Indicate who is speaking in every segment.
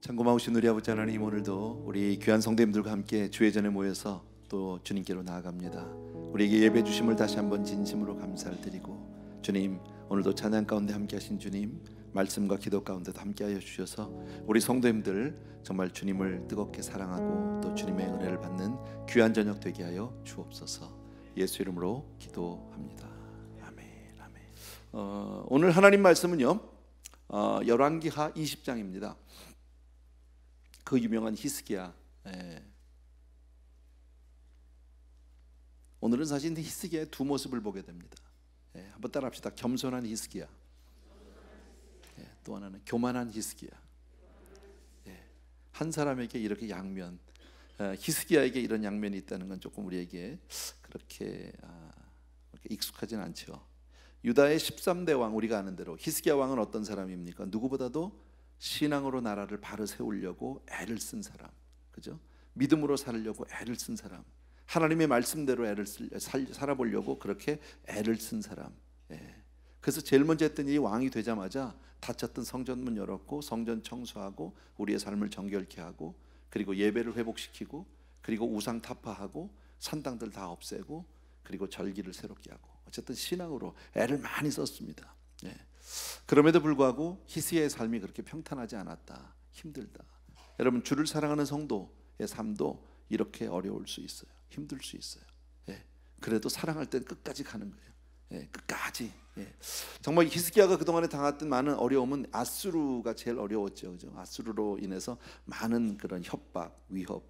Speaker 1: 참고마우신 우리 아버지 하나님, 오늘도 우리 귀한 성도님들과 함께 주의 전에 모여서 또 주님께로 나아갑니다. 우리에게 예배 주심을 다시 한번 진심으로 감사를 드리고, 주님 오늘도 찬양 가운데 함께 하신 주님, 말씀과 기도 가운데도 함께 하여 주셔서 우리 성도님들 정말 주님을 뜨겁게 사랑하고 또 주님의 은혜를 받는 귀한 저녁 되게 하여 주옵소서. 예수 이름으로 기도합니다. 아멘. 아멘. 오늘 하나님 말씀은요, 열왕기하 20장입니다. 그 유명한 히스기야. 오늘은 사실 히스기야의 두 모습을 보게 됩니다. 한번 따라합시다. 겸손한 히스기야. 또 하나는 교만한 히스기야. 한 사람에게 이렇게 양면, 히스기야에게 이런 양면이 있다는 건 조금 우리에게 그렇게 익숙하진 않죠. 유다의 13대 왕, 우리가 아는 대로 히스기야 왕은 어떤 사람입니까? 누구보다도 신앙으로 나라를 바로 세우려고 애를 쓴 사람, 그죠? 믿음으로 살려고 애를 쓴 사람, 하나님의 말씀대로 살아보려고 그렇게 애를 쓴 사람. 그래서 제일 먼저 했던 일이, 왕이 되자마자 닫혔던 성전문 열었고 성전 청소하고 우리의 삶을 정결케 하고, 그리고 예배를 회복시키고, 그리고 우상 타파하고 산당들 다 없애고, 그리고 절기를 새롭게 하고, 어쨌든 신앙으로 애를 많이 썼습니다. 그럼에도 불구하고 히스기야의 삶이 그렇게 평탄하지 않았다. 힘들다. 여러분, 주를 사랑하는 성도의 삶도 이렇게 어려울 수 있어요. 힘들 수 있어요. 그래도 사랑할 땐 끝까지 가는 거예요. 끝까지. 정말 히스기야가 그동안에 당했던 많은 어려움은 아수르가 제일 어려웠죠. 그죠? 아수르로 인해서 많은 그런 협박, 위협,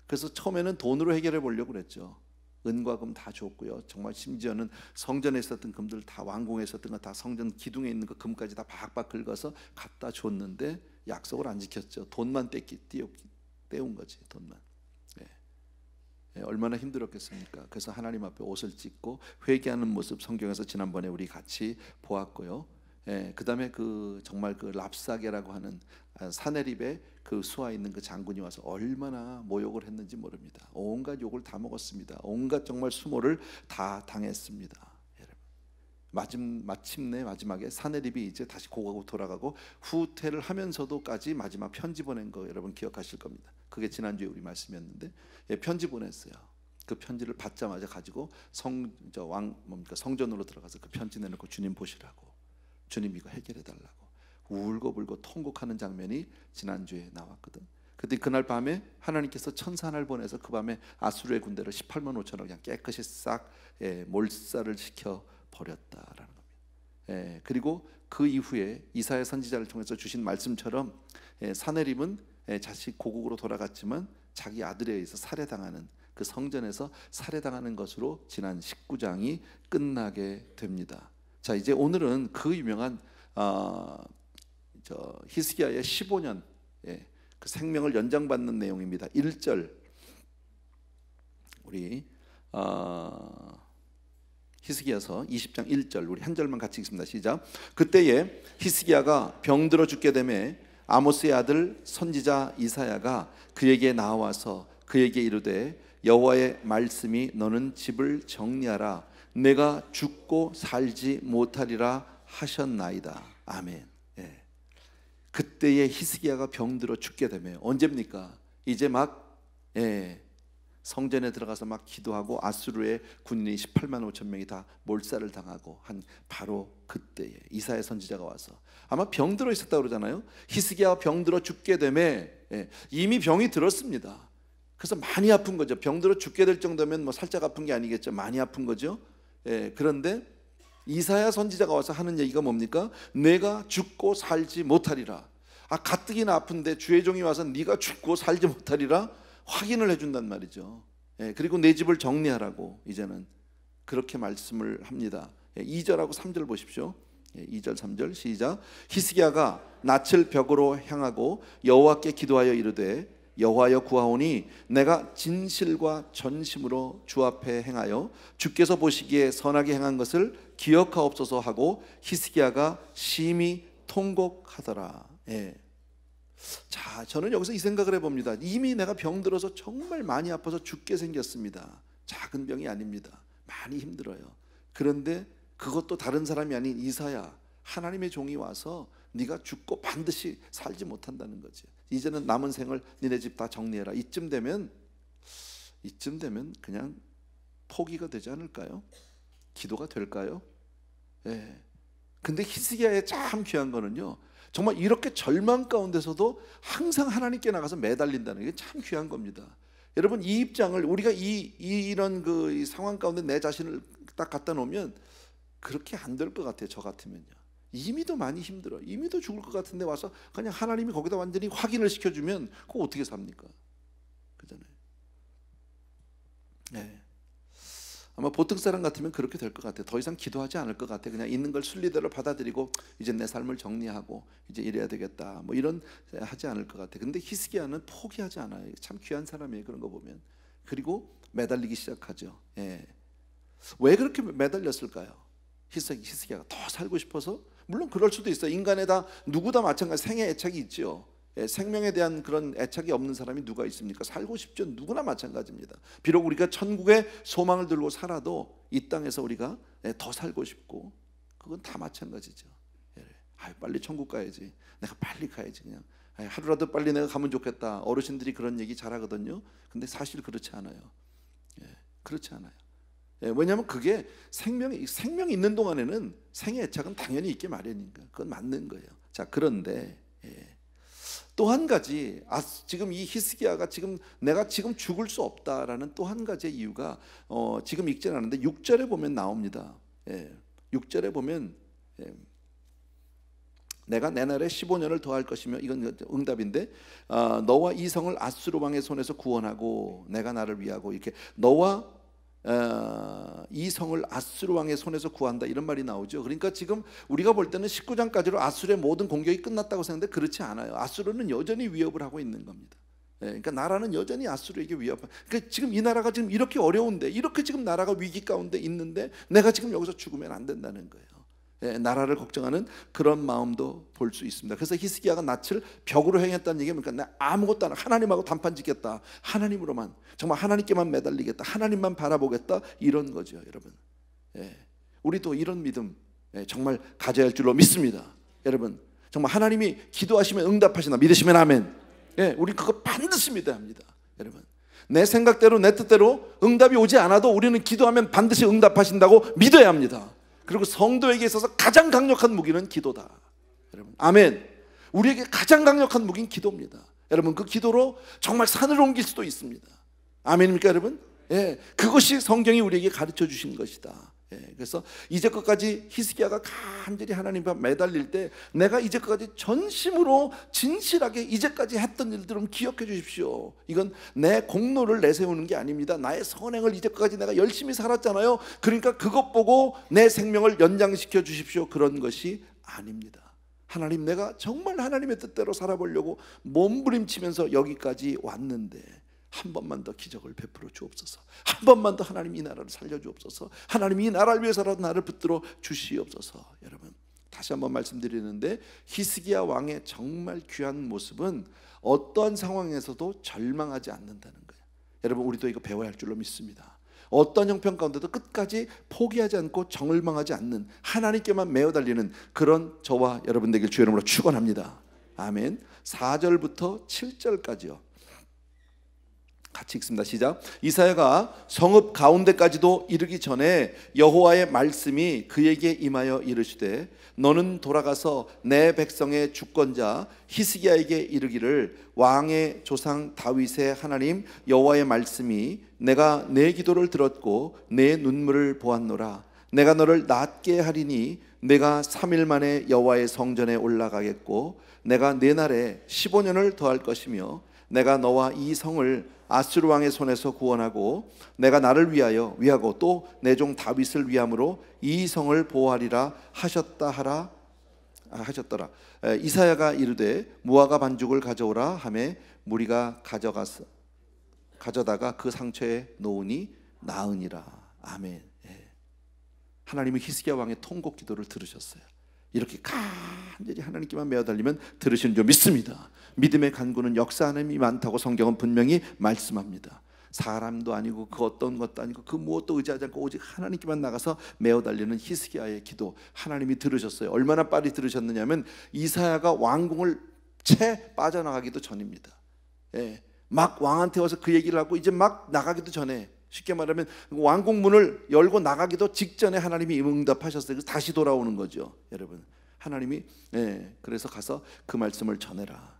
Speaker 1: 그래서 처음에는 돈으로 해결해 보려고 그랬죠. 은과 금 다 줬고요. 정말 심지어는 성전에 있었던 금들 다, 왕궁에 있었던 거 다, 성전 기둥에 있는 그 금까지 다 박박 긁어서 갖다 줬는데 약속을 안 지켰죠. 돈만 떼운 거지, 돈만. 얼마나 힘들었겠습니까? 그래서 하나님 앞에 옷을 찢고 회개하는 모습 성경에서 지난번에 우리 같이 보았고요. 그 다음에 정말 그 랍사게라고 하는 사네립의 그 수하 있는 그 장군이 와서 얼마나 모욕을 했는지 모릅니다. 온갖 욕을 다 먹었습니다. 온갖 정말 수모를 다 당했습니다. 마침내 마지막에 사네립이 이제 다시 고국으로 돌아가고 후퇴를 하면서도까지 마지막 편지 보낸 거 여러분 기억하실 겁니다. 그게 지난주에 우리 말씀이었는데, 편지 보냈어요. 그 편지를 받자마자 가지고 성전으로 들어가서 그 편지 내놓고 주님 보시라고, 주님 이거 해결해 달라고 울고불고 통곡하는 장면이 지난주에 나왔거든. 그때 그날 밤에 하나님께서 천사 하나를 보내서 그 밤에 아수르의 군대를 18만 5천을 그냥 깨끗이 싹 몰살을 시켜 버렸다라는 겁니다. 그리고 그 이후에 이사야 선지자를 통해서 주신 말씀처럼 사네립은 자식 고국으로 돌아갔지만 자기 아들에 의해서 살해당하는, 그 성전에서 살해당하는 것으로 지난 19장이 끝나게 됩니다. 자, 이제 오늘은 그 유명한 히스기야의 15년 그 생명을 연장받는 내용입니다. 1절 우리 히스기야서 20장 1절 우리 한 절만 같이 읽습니다. 시작. 그때에 히스기야가 병들어 죽게 되매 아모스의 아들 선지자 이사야가 그에게 나와서 그에게 이르되 여호와의 말씀이 너는 집을 정리하라, 내가 죽고 살지 못하리라 하셨나이다. 아멘. 그때에 히스기야가 병들어 죽게 되면 언제입니까? 이제 막 성전에 들어가서 막 기도하고 아수르의 군인이 18만 5천 명이 다 몰살을 당하고 한 바로 그때에 이사야 선지자가 와서, 아마 병들어 있었다고 그러잖아요. 히스기야가 병들어 죽게 되면 이미 병이 들었습니다. 그래서 많이 아픈 거죠. 병들어 죽게 될 정도면 살짝 아픈 게 아니겠죠. 많이 아픈 거죠. 그런데 이사야 선지자가 와서 하는 얘기가 뭡니까? 내가 죽고 살지 못하리라. 가뜩이나 아픈데 주의 종이 와서 네가 죽고 살지 못하리라 확인을 해준단 말이죠. 그리고 내 집을 정리하라고 이제는 그렇게 말씀을 합니다. 2절하고 3절 보십시오. 2절 3절 시작. 히스기야가 낯을 벽으로 향하고 여호와께 기도하여 이르되 여호와여 구하오니 내가 진실과 전심으로 주 앞에 행하여 주께서 보시기에 선하게 행한 것을 기억하옵소서 하고 히스기야가 심히 통곡하더라. 자, 저는 여기서 이 생각을 해봅니다. 이미 내가 병들어서 정말 많이 아파서 죽게 생겼습니다. 작은 병이 아닙니다. 많이 힘들어요. 그런데 그것도 다른 사람이 아닌 이사야, 하나님의 종이 와서 네가 죽고 반드시 살지 못한다는 거지. 이제는 남은 생을 니네 집 다 정리해라. 이쯤 되면 그냥 포기가 되지 않을까요? 기도가 될까요? 예. 근데 히스기야의 참 귀한 거는요, 정말 이렇게 절망 가운데서도 항상 하나님께 나가서 매달린다는 게 참 귀한 겁니다. 여러분, 이 입장을 우리가 이런 이 상황 가운데 내 자신을 딱 갖다 놓으면 그렇게 안 될 것 같아요. 저 같으면요. 이미도 많이 힘들어. 이미도 죽을 것 같은데 와서 그냥 하나님이 거기다 완전히 확인을 시켜주면 그거 어떻게 삽니까? 그잖아요. 네. 아마 보통 사람 같으면 그렇게 될 것 같아요. 더 이상 기도하지 않을 것 같아요. 그냥 있는 걸 순리대로 받아들이고 이제 내 삶을 정리하고 이제 이래야 되겠다, 뭐 이런 하지 않을 것 같아요. 근데 히스기야는 포기하지 않아요. 참 귀한 사람이에요. 그런 거 보면. 그리고 매달리기 시작하죠. 예. 왜 그렇게 매달렸을까요? 히스기야가 더 살고 싶어서? 물론 그럴 수도 있어요. 인간에 다 누구 다 마찬가지 생애 애착이 있죠. 예, 생명에 대한 그런 애착이 없는 사람이 누가 있습니까? 살고 싶죠. 누구나 마찬가지입니다. 비록 우리가 천국의 소망을 들고 살아도 이 땅에서 우리가 더 살고 싶고, 그건 다 마찬가지죠. 예, 빨리 천국 가야지, 내가 빨리 가야지, 그냥 하루라도 빨리 내가 가면 좋겠다. 어르신들이 그런 얘기 잘하거든요. 근데 사실 그렇지 않아요. 예, 그렇지 않아요. 예, 왜냐하면 그게 생명이 있는 동안에는 생애 애착은 당연히 있게 마련이니까 그건 맞는 거예요. 자, 그런데 또 한 가지, 지금 이 히스기야가 내가 지금 죽을 수 없다라는 또 한 가지의 이유가 지금 읽지는 않는데 6절에 보면 나옵니다. 6절에 보면 내가 내 날에 15년을 더할 것이며, 이건 응답인데, 너와 이 성을 아수르 왕의 손에서 구원하고 내가 나를 위하고, 이렇게 너와 이 성을 아수르 왕의 손에서 구한다, 이런 말이 나오죠. 그러니까 지금 우리가 볼 때는 19장까지로 아수르의 모든 공격이 끝났다고 생각하는데 그렇지 않아요. 아수르는 여전히 위협을 하고 있는 겁니다. 그러니까 나라는 여전히 아수르에게 위협. 그러니까 지금 이 나라가 지금 이렇게 어려운데, 이렇게 지금 나라가 위기 가운데 있는데 내가 지금 여기서 죽으면 안 된다는 거예요. 나라를 걱정하는 그런 마음도 볼 수 있습니다. 그래서 히스기야가 낯을 벽으로 행했다는 얘기는 나 아무것도 안 하고 하나님하고 단판 짓겠다, 하나님으로만, 정말 하나님께만 매달리겠다, 하나님만 바라보겠다, 이런 거죠. 여러분, 우리도 이런 믿음 정말 가져야 할 줄로 믿습니다. 여러분, 정말 하나님이 기도하시면 응답하시나 믿으시면 아멘. 우리 그거 반드시 믿어야 합니다. 여러분, 내 생각대로 내 뜻대로 응답이 오지 않아도 우리는 기도하면 반드시 응답하신다고 믿어야 합니다. 그리고 성도에게 있어서 가장 강력한 무기는 기도다. 여러분, 아멘. 우리에게 가장 강력한 무기는 기도입니다. 여러분, 그 기도로 정말 산을 옮길 수도 있습니다. 아멘입니까, 여러분? 그것이 성경이 우리에게 가르쳐 주신 것이다. 그래서 이제껏까지 히스기야가 간절히 하나님 앞에 매달릴 때, 내가 이제껏까지 전심으로 진실하게 이제까지 했던 일들은 기억해 주십시오. 이건 내 공로를 내세우는 게 아닙니다. 나의 선행을 이제까지 내가 열심히 살았잖아요. 그러니까 그것 보고 내 생명을 연장시켜 주십시오, 그런 것이 아닙니다. 하나님, 내가 정말 하나님의 뜻대로 살아보려고 몸부림치면서 여기까지 왔는데 한 번만 더 기적을 베풀어 주옵소서. 한 번만 더 하나님 이 나라를 살려 주옵소서. 하나님 이 나라를 위해서라도 나를 붙들어 주시옵소서. 여러분, 다시 한번 말씀드리는데, 히스기야 왕의 정말 귀한 모습은 어떠한 상황에서도 절망하지 않는다는 거예요. 여러분, 우리도 이거 배워야 할 줄로 믿습니다. 어떤 형편 가운데도 끝까지 포기하지 않고 절망하지 않는, 하나님께만 매어 달리는 그런 저와 여러분 되길 주의 이름으로 축원합니다. 아멘. 4절부터 7절까지요. 같이 읽습니다. 시작. 이사야가 성읍 가운데까지도 이르기 전에 여호와의 말씀이 그에게 임하여 이르시되, 너는 돌아가서 내 백성의 주권자 히스기야에게 이르기를, 왕의 조상 다윗의 하나님 여호와의 말씀이 내가 내 기도를 들었고 내 눈물을 보았노라. 내가 너를 낫게 하리니 내가 3일 만에 여호와의 성전에 올라가겠고 내가 내 날에 15년을 더할 것이며 내가 너와 이 성을 아수르 왕의 손에서 구원하고 내가 나를 위하고 또 내 종 다윗을 위함으로 이 성을 보호하리라 하셨더라. 이사야가 이르되 무화과 반죽을 가져오라 하매 무리가 가져다가 그 상처에 놓으니 나으니라. 아멘. 하나님은 히스기야 왕의 통곡 기도를 들으셨어요. 이렇게 간절히 하나님께만 매어 달리면 들으시는 줄 믿습니다. 믿음의 간구는 역사하는 힘이 많다고 성경은 분명히 말씀합니다. 사람도 아니고 그 어떤 것도 아니고 그 무엇도 의지하지 않고 오직 하나님께만 나가서 메어 달리는 히스기야의 기도, 하나님이 들으셨어요. 얼마나 빨리 들으셨느냐면 이사야가 왕궁을 채 빠져나가기도 전입니다. 막 왕한테 와서 그 얘기를 하고 이제 막 나가기도 전에, 쉽게 말하면 왕궁 문을 열고 나가기도 직전에 하나님이 응답하셨어요. 그래서 다시 돌아오는 거죠, 여러분. 하나님이 그래서 가서 그 말씀을 전해라.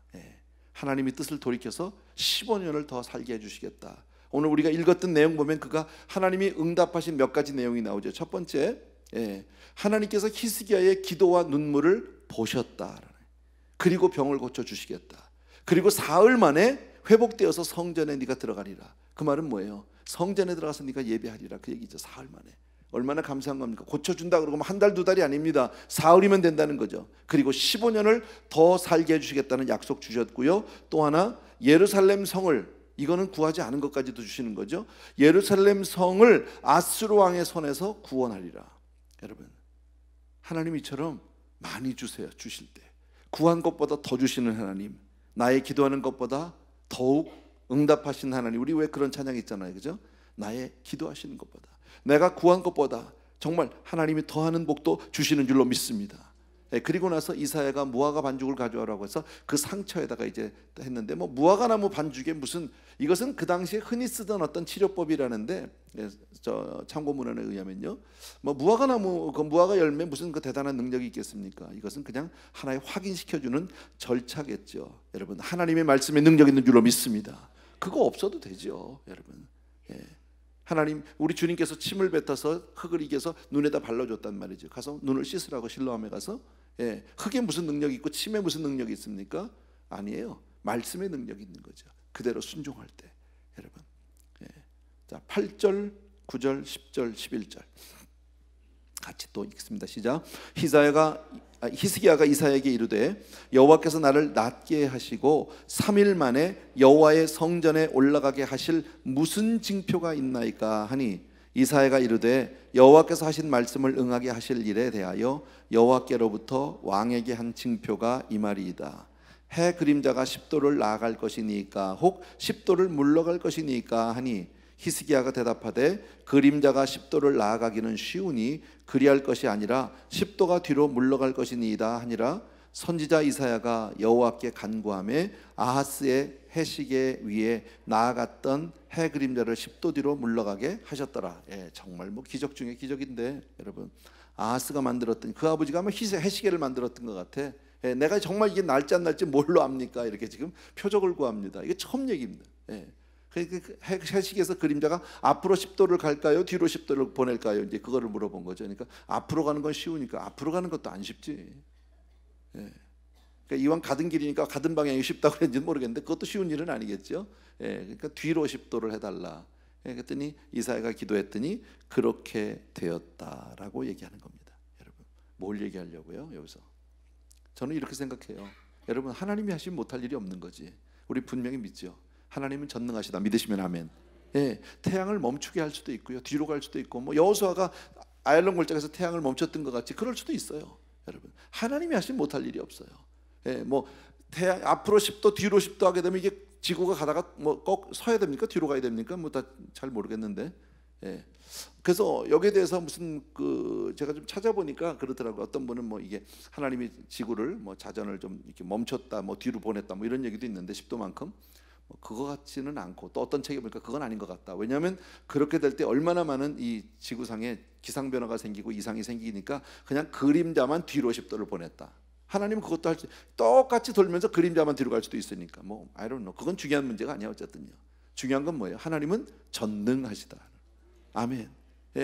Speaker 1: 하나님이 뜻을 돌이켜서 15년을 더 살게 해주시겠다. 오늘 우리가 읽었던 내용 보면 그가 하나님이 응답하신 몇 가지 내용이 나오죠. 첫 번째, 하나님께서 히스기야의 기도와 눈물을 보셨다. 그리고 병을 고쳐주시겠다. 그리고 사흘 만에 회복되어서 성전에 네가 들어가리라. 그 말은 뭐예요? 성전에 들어가서 네가 예배하리라, 그 얘기죠. 사흘 만에. 얼마나 감사한 겁니까? 고쳐준다 그러고 한 달, 두 달이 아닙니다. 사흘이면 된다는 거죠. 그리고 15년을 더 살게 해주시겠다는 약속 주셨고요. 또 하나, 예루살렘 성을, 이거는 구하지 않은 것까지도 주시는 거죠. 예루살렘 성을 아스루 왕의 손에서 구원하리라. 여러분, 하나님 이처럼 많이 주세요. 주실 때 구한 것보다 더 주시는 하나님, 나의 기도하는 것보다 더욱 응답하신 하나님. 우리 왜 그런 찬양 있잖아요, 그죠? 나의 기도하시는 것보다, 내가 구한 것보다 정말 하나님이 더하는 복도 주시는 줄로 믿습니다. 그리고 나서 이사야가 무화과 반죽을 가져오라고 해서 그 상처에다가 이제 했는데, 뭐 무화과 나무 반죽에 무슨, 이것은 그 당시에 흔히 쓰던 어떤 치료법이라는데, 저 참고문헌에 의하면요, 뭐 무화과 나무, 그 무화과 열매 무슨 그 대단한 능력이 있겠습니까? 이것은 그냥 하나의 확인시켜주는 절차겠죠. 여러분, 하나님의 말씀에 능력 있는 줄로 믿습니다. 그거 없어도 되죠, 여러분. 하나님, 우리 주님께서 침을 뱉어서 흙을 이겨서 눈에다 발라줬단 말이죠. 가서 눈을 씻으라고 실로암에 가서. 흙에 무슨 능력이 있고 침에 무슨 능력이 있습니까? 아니에요. 말씀의 능력이 있는 거죠. 그대로 순종할 때, 여러분. 자, 8절, 9절, 10절, 11절 같이 또 읽습니다. 시작. 히스기야가 이사야에게 이르되 여호와께서 나를 낫게 하시고 3일 만에 여호와의 성전에 올라가게 하실 무슨 징표가 있나이까 하니, 이사야가 이르되 여호와께서 하신 말씀을 응하게 하실 일에 대하여 여호와께로부터 왕에게 한 징표가 이 말이이다. 해 그림자가 10도를 나아갈 것이니까 혹 10도를 물러갈 것이니까 하니, 히스기야가 대답하되 그림자가 10도를 나아가기는 쉬우니 그리할 것이 아니라 10도가 뒤로 물러갈 것이니이다 하니라. 선지자 이사야가 여호와께 간구하며 아하스의 해시계 위에 나아갔던 해 그림자를 10도 뒤로 물러가게 하셨더라. 정말 뭐 기적 중에 기적인데, 여러분, 아하스가 만들었던, 그 아버지가 아마 해시계를 만들었던 것 같아. 내가 정말 이게 날지 안 날지 뭘로 압니까? 이렇게 지금 표적을 구합니다. 이게 처음 얘기입니다. 해시계에서 그림자가 앞으로 10도를 갈까요? 뒤로 10도를 보낼까요? 이제 그거를 물어본 거죠. 그러니까 앞으로 가는 건 쉬우니까 앞으로 가는 것도 안 쉽지. 그러니까 이왕 가던 길이니까 가던 방향이 쉽다고 그랬는지는 모르겠는데 그것도 쉬운 일은 아니겠죠. 그러니까 뒤로 10도를 해달라. 그랬더니 이사야가 기도했더니 그렇게 되었다라고 얘기하는 겁니다. 여러분, 뭘 얘기하려고요? 여기서 저는 이렇게 생각해요. 여러분, 하나님이 하시면 못할 일이 없는 거지. 우리 분명히 믿죠. 하나님은 전능하시다. 믿으시면 아멘. 태양을 멈추게 할 수도 있고요, 뒤로 갈 수도 있고, 뭐 여호수아가 아얄론 골짜기에서 태양을 멈췄던 것 같이 그럴 수도 있어요. 여러분, 하나님이 하시면 못할 일이 없어요. 뭐 태양 앞으로 10도 뒤로 10도 하게 되면 이게 지구가 가다가 뭐 꼭 서야 됩니까? 뒤로 가야 됩니까? 뭐 다 잘 모르겠는데. 그래서 여기에 대해서 무슨 제가 좀 찾아보니까 그렇더라고요. 어떤 분은 뭐 이게 하나님이 지구를 뭐 자전을 좀 이렇게 멈췄다, 뭐 뒤로 보냈다, 뭐 이런 얘기도 있는데 10도만큼 뭐 그거 같지는 않고, 또 어떤 책에 보니까 그건 아닌 것 같다. 왜냐하면 그렇게 될 때 얼마나 많은 이 지구상에 기상 변화가 생기고 이상이 생기니까 그냥 그림자만 뒤로 10도를 보냈다. 하나님은 그것도 할 수, 똑같이 돌면서 그림자만 뒤로 갈 수도 있으니까 뭐 I don't know. 그건 중요한 문제가 아니야. 어쨌든요, 중요한 건 뭐예요? 하나님은 전능하시다. 아멘.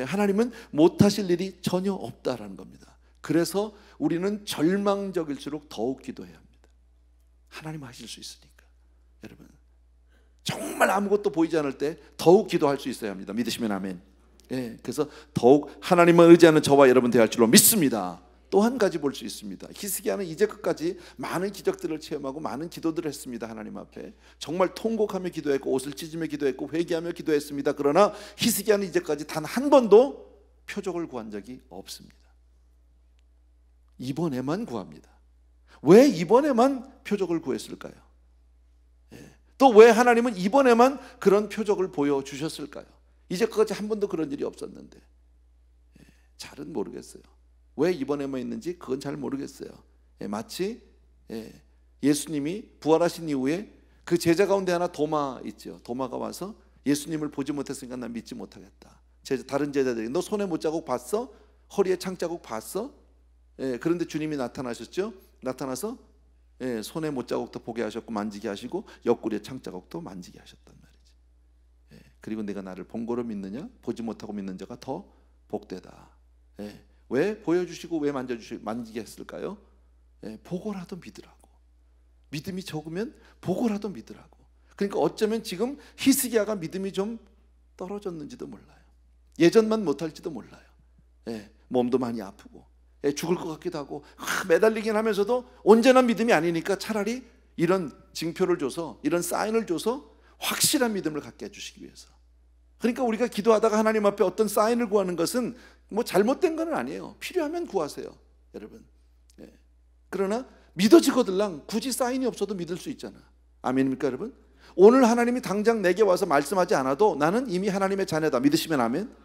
Speaker 1: 하나님은 못하실 일이 전혀 없다라는 겁니다. 그래서 우리는 절망적일수록 더욱 기도해야 합니다. 하나님 하실 수 있으니까. 여러분, 정말 아무것도 보이지 않을 때 더욱 기도할 수 있어야 합니다. 믿으시면 아멘. 그래서 더욱 하나님을 의지하는 저와 여러분 되할 줄로 믿습니다. 또 한 가지 볼 수 있습니다. 히스기야는 이제 끝까지 많은 기적들을 체험하고 많은 기도들을 했습니다. 하나님 앞에 정말 통곡하며 기도했고 옷을 찢으며 기도했고 회개하며 기도했습니다. 그러나 히스기야는 이제까지 단 한 번도 표적을 구한 적이 없습니다. 이번에만 구합니다. 왜 이번에만 표적을 구했을까요? 또 왜 하나님은 이번에만 그런 표적을 보여주셨을까요? 이제까지 한 번도 그런 일이 없었는데. 잘은 모르겠어요. 왜 이번에만 있는지 그건 잘 모르겠어요. 마치 예수님이 부활하신 이후에 그 제자 가운데 하나 도마 있죠. 도마가 와서 예수님을 보지 못했으니까 난 믿지 못하겠다. 다른 제자들이 너 손에 못자국 봤어? 허리에 창자국 봤어? 그런데 주님이 나타나셨죠. 나타나서 손에 못자국도 보게 하셨고 만지게 하시고 옆구리에 창자국도 만지게 하셨단 말이지. 그리고 내가 나를 본 거로 믿느냐? 보지 못하고 믿는 자가 더 복되다. 왜 보여주시고 왜 만지게 했을까요? 보고라도 믿으라고. 믿음이 적으면 보고라도 믿으라고. 그러니까 어쩌면 지금 히스기야가 믿음이 좀 떨어졌는지도 몰라요. 예전만 못할지도 몰라요. 몸도 많이 아프고 죽을 것 같기도 하고 매달리긴 하면서도 언제나 믿음이 아니니까 차라리 이런 징표를 줘서 이런 사인을 줘서 확실한 믿음을 갖게 해주시기 위해서. 그러니까 우리가 기도하다가 하나님 앞에 어떤 사인을 구하는 것은 뭐 잘못된 건 아니에요. 필요하면 구하세요, 여러분. 그러나 믿어지거들랑 굳이 사인이 없어도 믿을 수 있잖아. 아멘입니까, 여러분? 오늘 하나님이 당장 내게 와서 말씀하지 않아도 나는 이미 하나님의 자녀다. 믿으시면 아멘.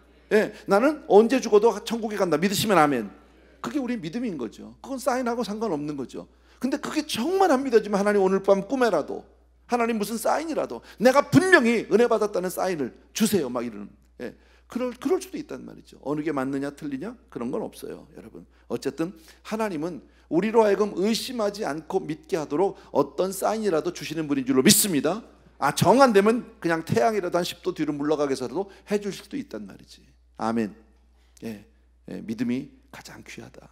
Speaker 1: 나는 언제 죽어도 천국에 간다. 믿으시면 아멘. 그게 우리 믿음인 거죠. 그건 사인하고 상관없는 거죠. 근데 그게 정말 안 믿어지면 하나님 오늘 밤 꿈에라도, 하나님 무슨 사인이라도 내가 분명히 은혜 받았다는 사인을 주세요, 막 이러는. 그럴 수도 있단 말이죠. 어느 게 맞느냐 틀리냐 그런 건 없어요, 여러분. 어쨌든 하나님은 우리로 하여금 의심하지 않고 믿게 하도록 어떤 사인이라도 주시는 분인 줄로 믿습니다. 정 안 되면 그냥 태양이라도 한 10도 뒤로 물러가게 해서라도 해줄 수도 있단 말이지. 아멘. 믿음이 가장 귀하다.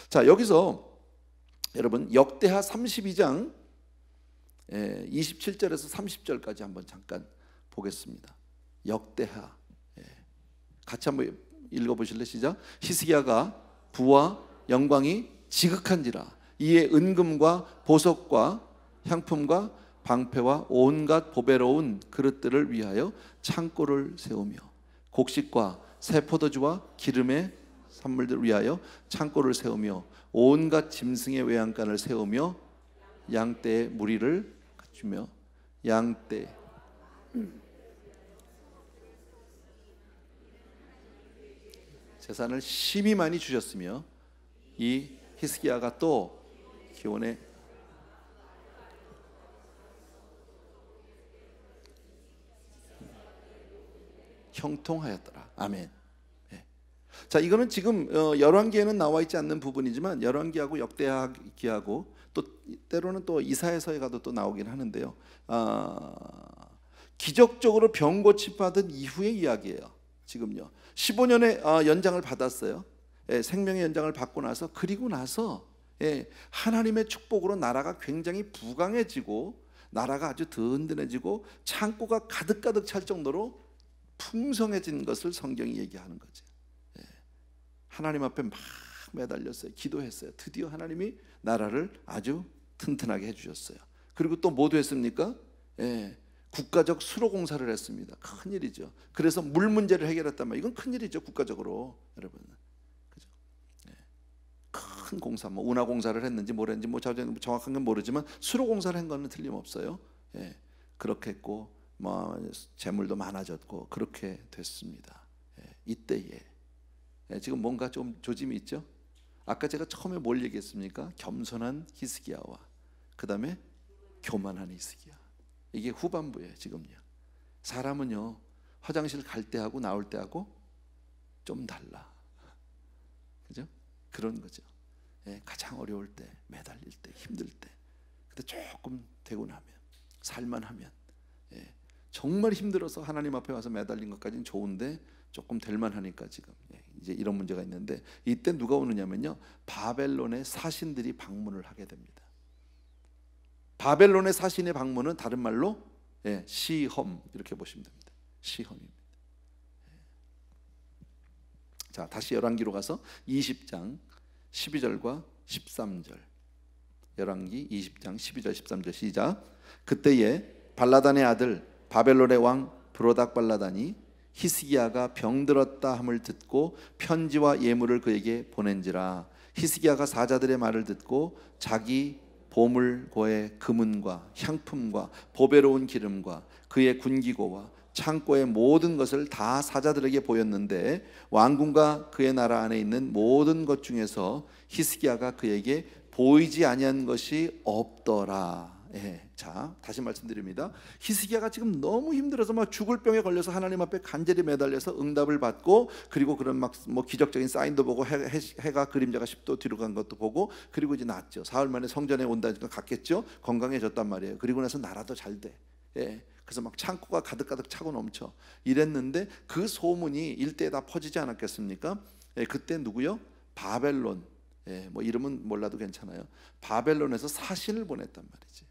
Speaker 1: 자, 여기서 여러분 역대하 32장 27절에서 30절까지 한번 잠깐 보겠습니다. 역대하 같이 한번 읽어보실래요? 시작. 히스기야가 부와 영광이 지극한지라 이에 은금과 보석과 향품과 방패와 온갖 보배로운 그릇들을 위하여 창고를 세우며 곡식과 새 포도주와 기름의 산물들을 위하여 창고를 세우며 온갖 짐승의 외양간을 세우며 양떼의 무리를 갖추며 양떼 재산을 심히 많이 주셨으며 이 히스기야가 또 기온에 형통하였더라. 아멘. 자, 이거는 지금 열왕기에는 나와 있지 않는 부분이지만 열왕기하고 역대하기하고 또 때로는 또 이사야서에 가도 또 나오긴 하는데요. 기적적으로 병 고침 받은 이후의 이야기예요. 지금요. 15년의 연장을 받았어요. 생명의 연장을 받고 나서, 그리고 나서 하나님의 축복으로 나라가 굉장히 부강해지고 나라가 아주 든든해지고 창고가 가득가득 찰 정도로 풍성해진 것을 성경이 얘기하는 거죠. 하나님 앞에 막 매달렸어요. 기도했어요. 드디어 하나님이 나라를 아주 튼튼하게 해주셨어요. 그리고 또 뭐도 했습니까? 국가적 수로 공사를 했습니다. 큰일이죠. 그래서 물 문제를 해결했단 말이에요. 이건 큰일이죠, 국가적으로. 여러분, 그죠? 큰 공사, 뭐 운하 공사를 했는지 뭘 했는지 뭐 정확한 건 모르지만 수로 공사를 한 거는 틀림없어요. 그렇게 했고 뭐 재물도 많아졌고 그렇게 됐습니다. 이때에 지금 뭔가 좀 조짐이 있죠. 아까 제가 처음에 뭘 얘기했습니까? 겸손한 히스기야와 그 다음에 교만한 히스기야. 이게 후반부예요. 지금요. 사람은요 화장실 갈 때 하고 나올 때 하고 좀 달라. 그죠? 그런 거죠. 가장 어려울 때, 매달릴 때, 힘들 때, 근데 조금 되고 나면, 살만하면, 정말 힘들어서 하나님 앞에 와서 매달린 것까지는 좋은데 조금 될만하니까 지금 이제 이런 문제가 있는데, 이때 누가 오느냐면요, 바벨론의 사신들이 방문을 하게 됩니다. 바벨론의 사신의 방문은 다른 말로 시험, 이렇게 보시면 됩니다. 시험입니다. 자, 다시 열왕기로 가서 20장 12절과 13절. 열왕기 20장 12절 13절 시작. 그때에 발라단의 아들 바벨론의 왕 브로닥 발라단이 히스기야가 병들었다 함을 듣고 편지와 예물을 그에게 보낸지라. 히스기야가 사자들의 말을 듣고 자기 보물고의 금은과 향품과 보배로운 기름과 그의 군기고와 창고의 모든 것을 다 사자들에게 보였는데 왕궁과 그의 나라 안에 있는 모든 것 중에서 히스기야가 그에게 보이지 아니한 것이 없더라. 자, 다시 말씀드립니다. 히스기야가 지금 너무 힘들어서 막 죽을 병에 걸려서 하나님 앞에 간절히 매달려서 응답을 받고, 그리고 그런 막 뭐 기적적인 사인도 보고 해가 그림자가 10도 뒤로 간 것도 보고, 그리고 이제 낫죠. 사흘 만에 성전에 온다니까 갔겠죠. 건강해졌단 말이에요. 그리고 나서 나라도 잘 돼. 그래서 막 창고가 가득가득 차고 넘쳐 이랬는데 그 소문이 일대에 다 퍼지지 않았겠습니까? 그때 누구요? 바벨론. 뭐 이름은 몰라도 괜찮아요. 바벨론에서 사신을 보냈단 말이지.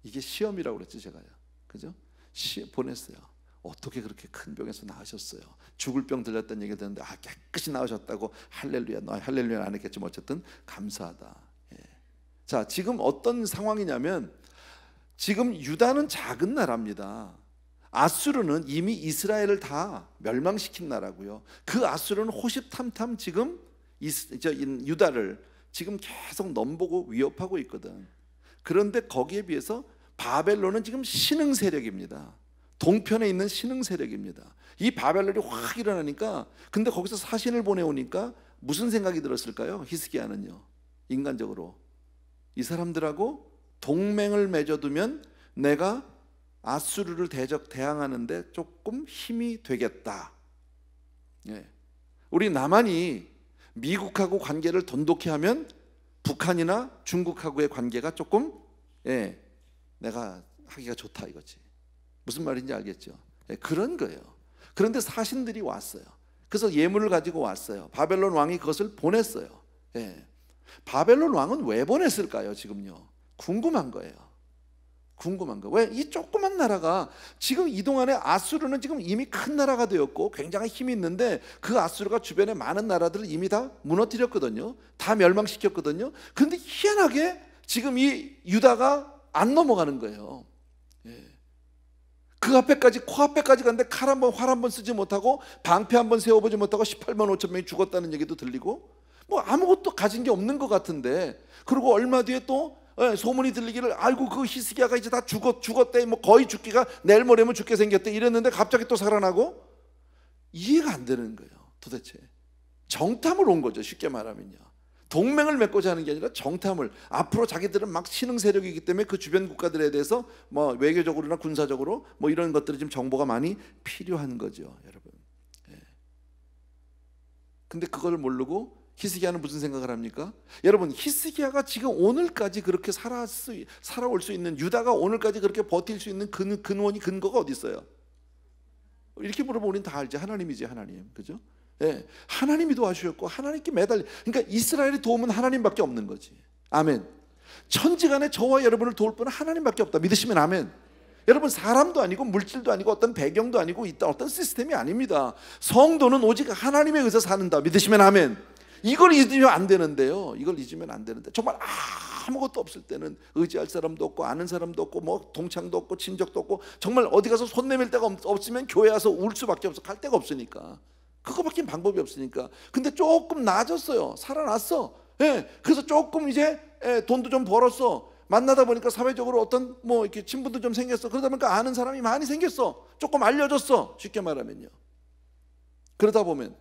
Speaker 1: 이게 시험이라고 그랬죠, 제가요. 그죠? 보냈어요. 어떻게 그렇게 큰 병에서 나으셨어요? 죽을 병 들렸다는 얘기를 듣는데 깨끗이 나으셨다고 할렐루야. 할렐루야 안 했겠지만 어쨌든 감사하다. 자, 지금 어떤 상황이냐면 지금 유다는 작은 나라입니다. 아수르는 이미 이스라엘을 다 멸망시킨 나라고요. 그 아수르는 호시탐탐 지금 유다를 지금 계속 넘보고 위협하고 있거든. 그런데 거기에 비해서 바벨론은 지금 신흥 세력입니다. 동편에 있는 신흥 세력입니다. 이 바벨론이 확 일어나니까, 근데 거기서 사신을 보내오니까 무슨 생각이 들었을까요? 히스기야는요, 인간적으로 이 사람들하고 동맹을 맺어두면 내가 아수르를 대항하는데 조금 힘이 되겠다. 우리 남한이 미국하고 관계를 돈독히 하면 북한이나 중국하고의 관계가 조금 내가 하기가 좋다 이거지. 무슨 말인지 알겠죠? 그런 거예요. 그런데 사신들이 왔어요. 그래서 예물을 가지고 왔어요. 바벨론 왕이 그것을 보냈어요. 바벨론 왕은 왜 보냈을까요? 지금요, 궁금한 거예요. 궁금한 거. 왜 이 조그만 나라가 지금 이동안에 아수르는 지금 이미 큰 나라가 되었고 굉장히 힘이 있는데 그 아수르가 주변에 많은 나라들을 이미 다 무너뜨렸거든요. 다 멸망시켰거든요. 그런데 희한하게 지금 이 유다가 안 넘어가는 거예요. 그 앞에까지, 코앞에까지 갔는데 활 한 번 쓰지 못하고 방패 한 번 세워보지 못하고 18만 5천 명이 죽었다는 얘기도 들리고, 뭐 아무것도 가진 게 없는 것 같은데, 그리고 얼마 뒤에 또 소문이 들리기를, 아이고 그 히스기야가 이제 다 죽었대, 뭐 거의 죽기가 내일 모레면 죽게 생겼대 이랬는데 갑자기 또 살아나고, 이해가 안 되는 거예요. 도대체 정탐을 온 거죠. 쉽게 말하면요, 동맹을 맺고자 하는 게 아니라 정탐을. 앞으로 자기들은 막 신흥 세력이기 때문에 그 주변 국가들에 대해서 뭐 외교적으로나 군사적으로 뭐 이런 것들이 지금 정보가 많이 필요한 거죠, 여러분. 근데 그걸 모르고 히스기야는 무슨 생각을 합니까? 여러분, 히스기야가 지금 오늘까지 그렇게 살아올 수 있는, 유다가 오늘까지 그렇게 버틸 수 있는 근거가 어디 있어요? 이렇게 물어보면 우리는 다 알지. 하나님이지, 하나님. 그죠? 하나님이 도와주셨고 하나님께 그러니까 이스라엘의 도움은 하나님밖에 없는 거지. 아멘. 천지간에 저와 여러분을 도울 분은 하나님밖에 없다. 믿으시면 아멘. 여러분, 사람도 아니고 물질도 아니고 어떤 배경도 아니고 어떤 시스템이 아닙니다. 성도는 오직 하나님에 의해서 사는다. 믿으시면 아멘. 이걸 잊으면 안 되는데요. 이걸 잊으면 안 되는데, 정말 아무것도 없을 때는 의지할 사람도 없고 아는 사람도 없고 뭐 동창도 없고 친족도 없고, 정말 어디 가서 손 내밀 데가 없으면 교회 와서 울 수밖에 없어. 갈 데가 없으니까. 그거밖에 방법이 없으니까. 근데 조금 나아졌어요. 살아났어. 그래서 조금 이제 돈도 좀 벌었어. 만나다 보니까 사회적으로 어떤 뭐 이렇게 친분도 좀 생겼어. 그러다 보니까 아는 사람이 많이 생겼어. 조금 알려졌어. 쉽게 말하면요. 그러다 보면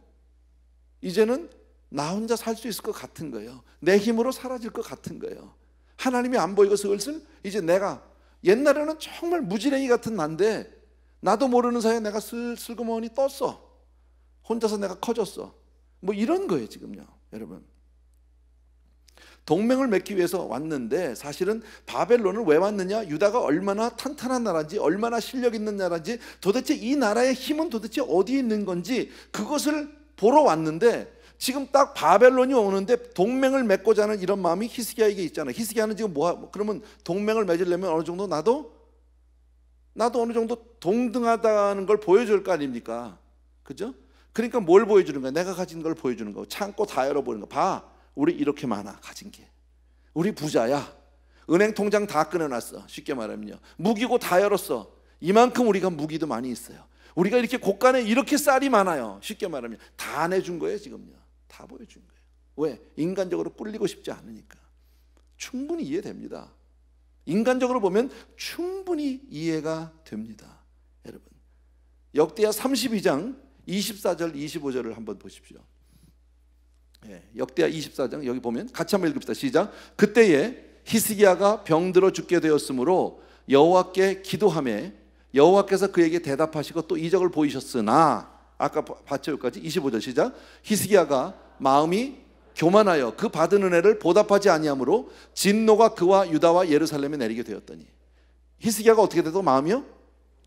Speaker 1: 이제는 나 혼자 살 수 있을 것 같은 거예요. 내 힘으로 사라질 것 같은 거예요. 하나님이 안 보이고 슬슬 이제 내가, 옛날에는 정말 무지랭이 같은 난데 나도 모르는 사이에 내가 슬그머니 떴어. 혼자서 내가 커졌어. 뭐 이런 거예요 지금요, 여러분. 동맹을 맺기 위해서 왔는데, 사실은 바벨론은 왜 왔느냐, 유다가 얼마나 탄탄한 나라인지, 얼마나 실력 있는 나라인지, 도대체 이 나라의 힘은 도대체 어디에 있는 건지 그것을 보러 왔는데, 지금 딱 바벨론이 오는데 동맹을 맺고자 하는 이런 마음이 히스기야에게 있잖아요. 히스기야는 지금 그러면 동맹을 맺으려면 어느 정도 나도 어느 정도 동등하다는 걸 보여줄 거 아닙니까? 그죠? 그러니까 뭘 보여주는 거야? 내가 가진 걸 보여주는 거고, 창고 다 열어보는 거. 봐, 우리 이렇게 많아, 가진 게. 우리 부자야. 은행 통장 다 끊어놨어. 쉽게 말하면요, 무기고 다 열었어. 이만큼 우리가 무기도 많이 있어요. 우리가 이렇게 곳간에 이렇게 쌀이 많아요. 쉽게 말하면 다 내준 거예요 지금요. 다 보여준 거예요. 왜? 인간적으로 꿀리고 싶지 않으니까. 충분히 이해됩니다. 인간적으로 보면 충분히 이해가 됩니다. 여러분, 역대하 32장 24절 25절을 한번 보십시오. 역대하 24장 여기 보면 같이 한번 읽읍시다. 시작. 그때에 히스기야가 병들어 죽게 되었으므로 여호와께 기도하매 여호와께서 그에게 대답하시고 또 이적을 보이셨으나, 아까 봤죠? 여기까지 25절 시작. 히스기야가 마음이 교만하여 그 받은 은혜를 보답하지 아니하므로 진노가 그와 유다와 예루살렘에 내리게 되었더니, 히스기야가 어떻게 돼도 마음이요?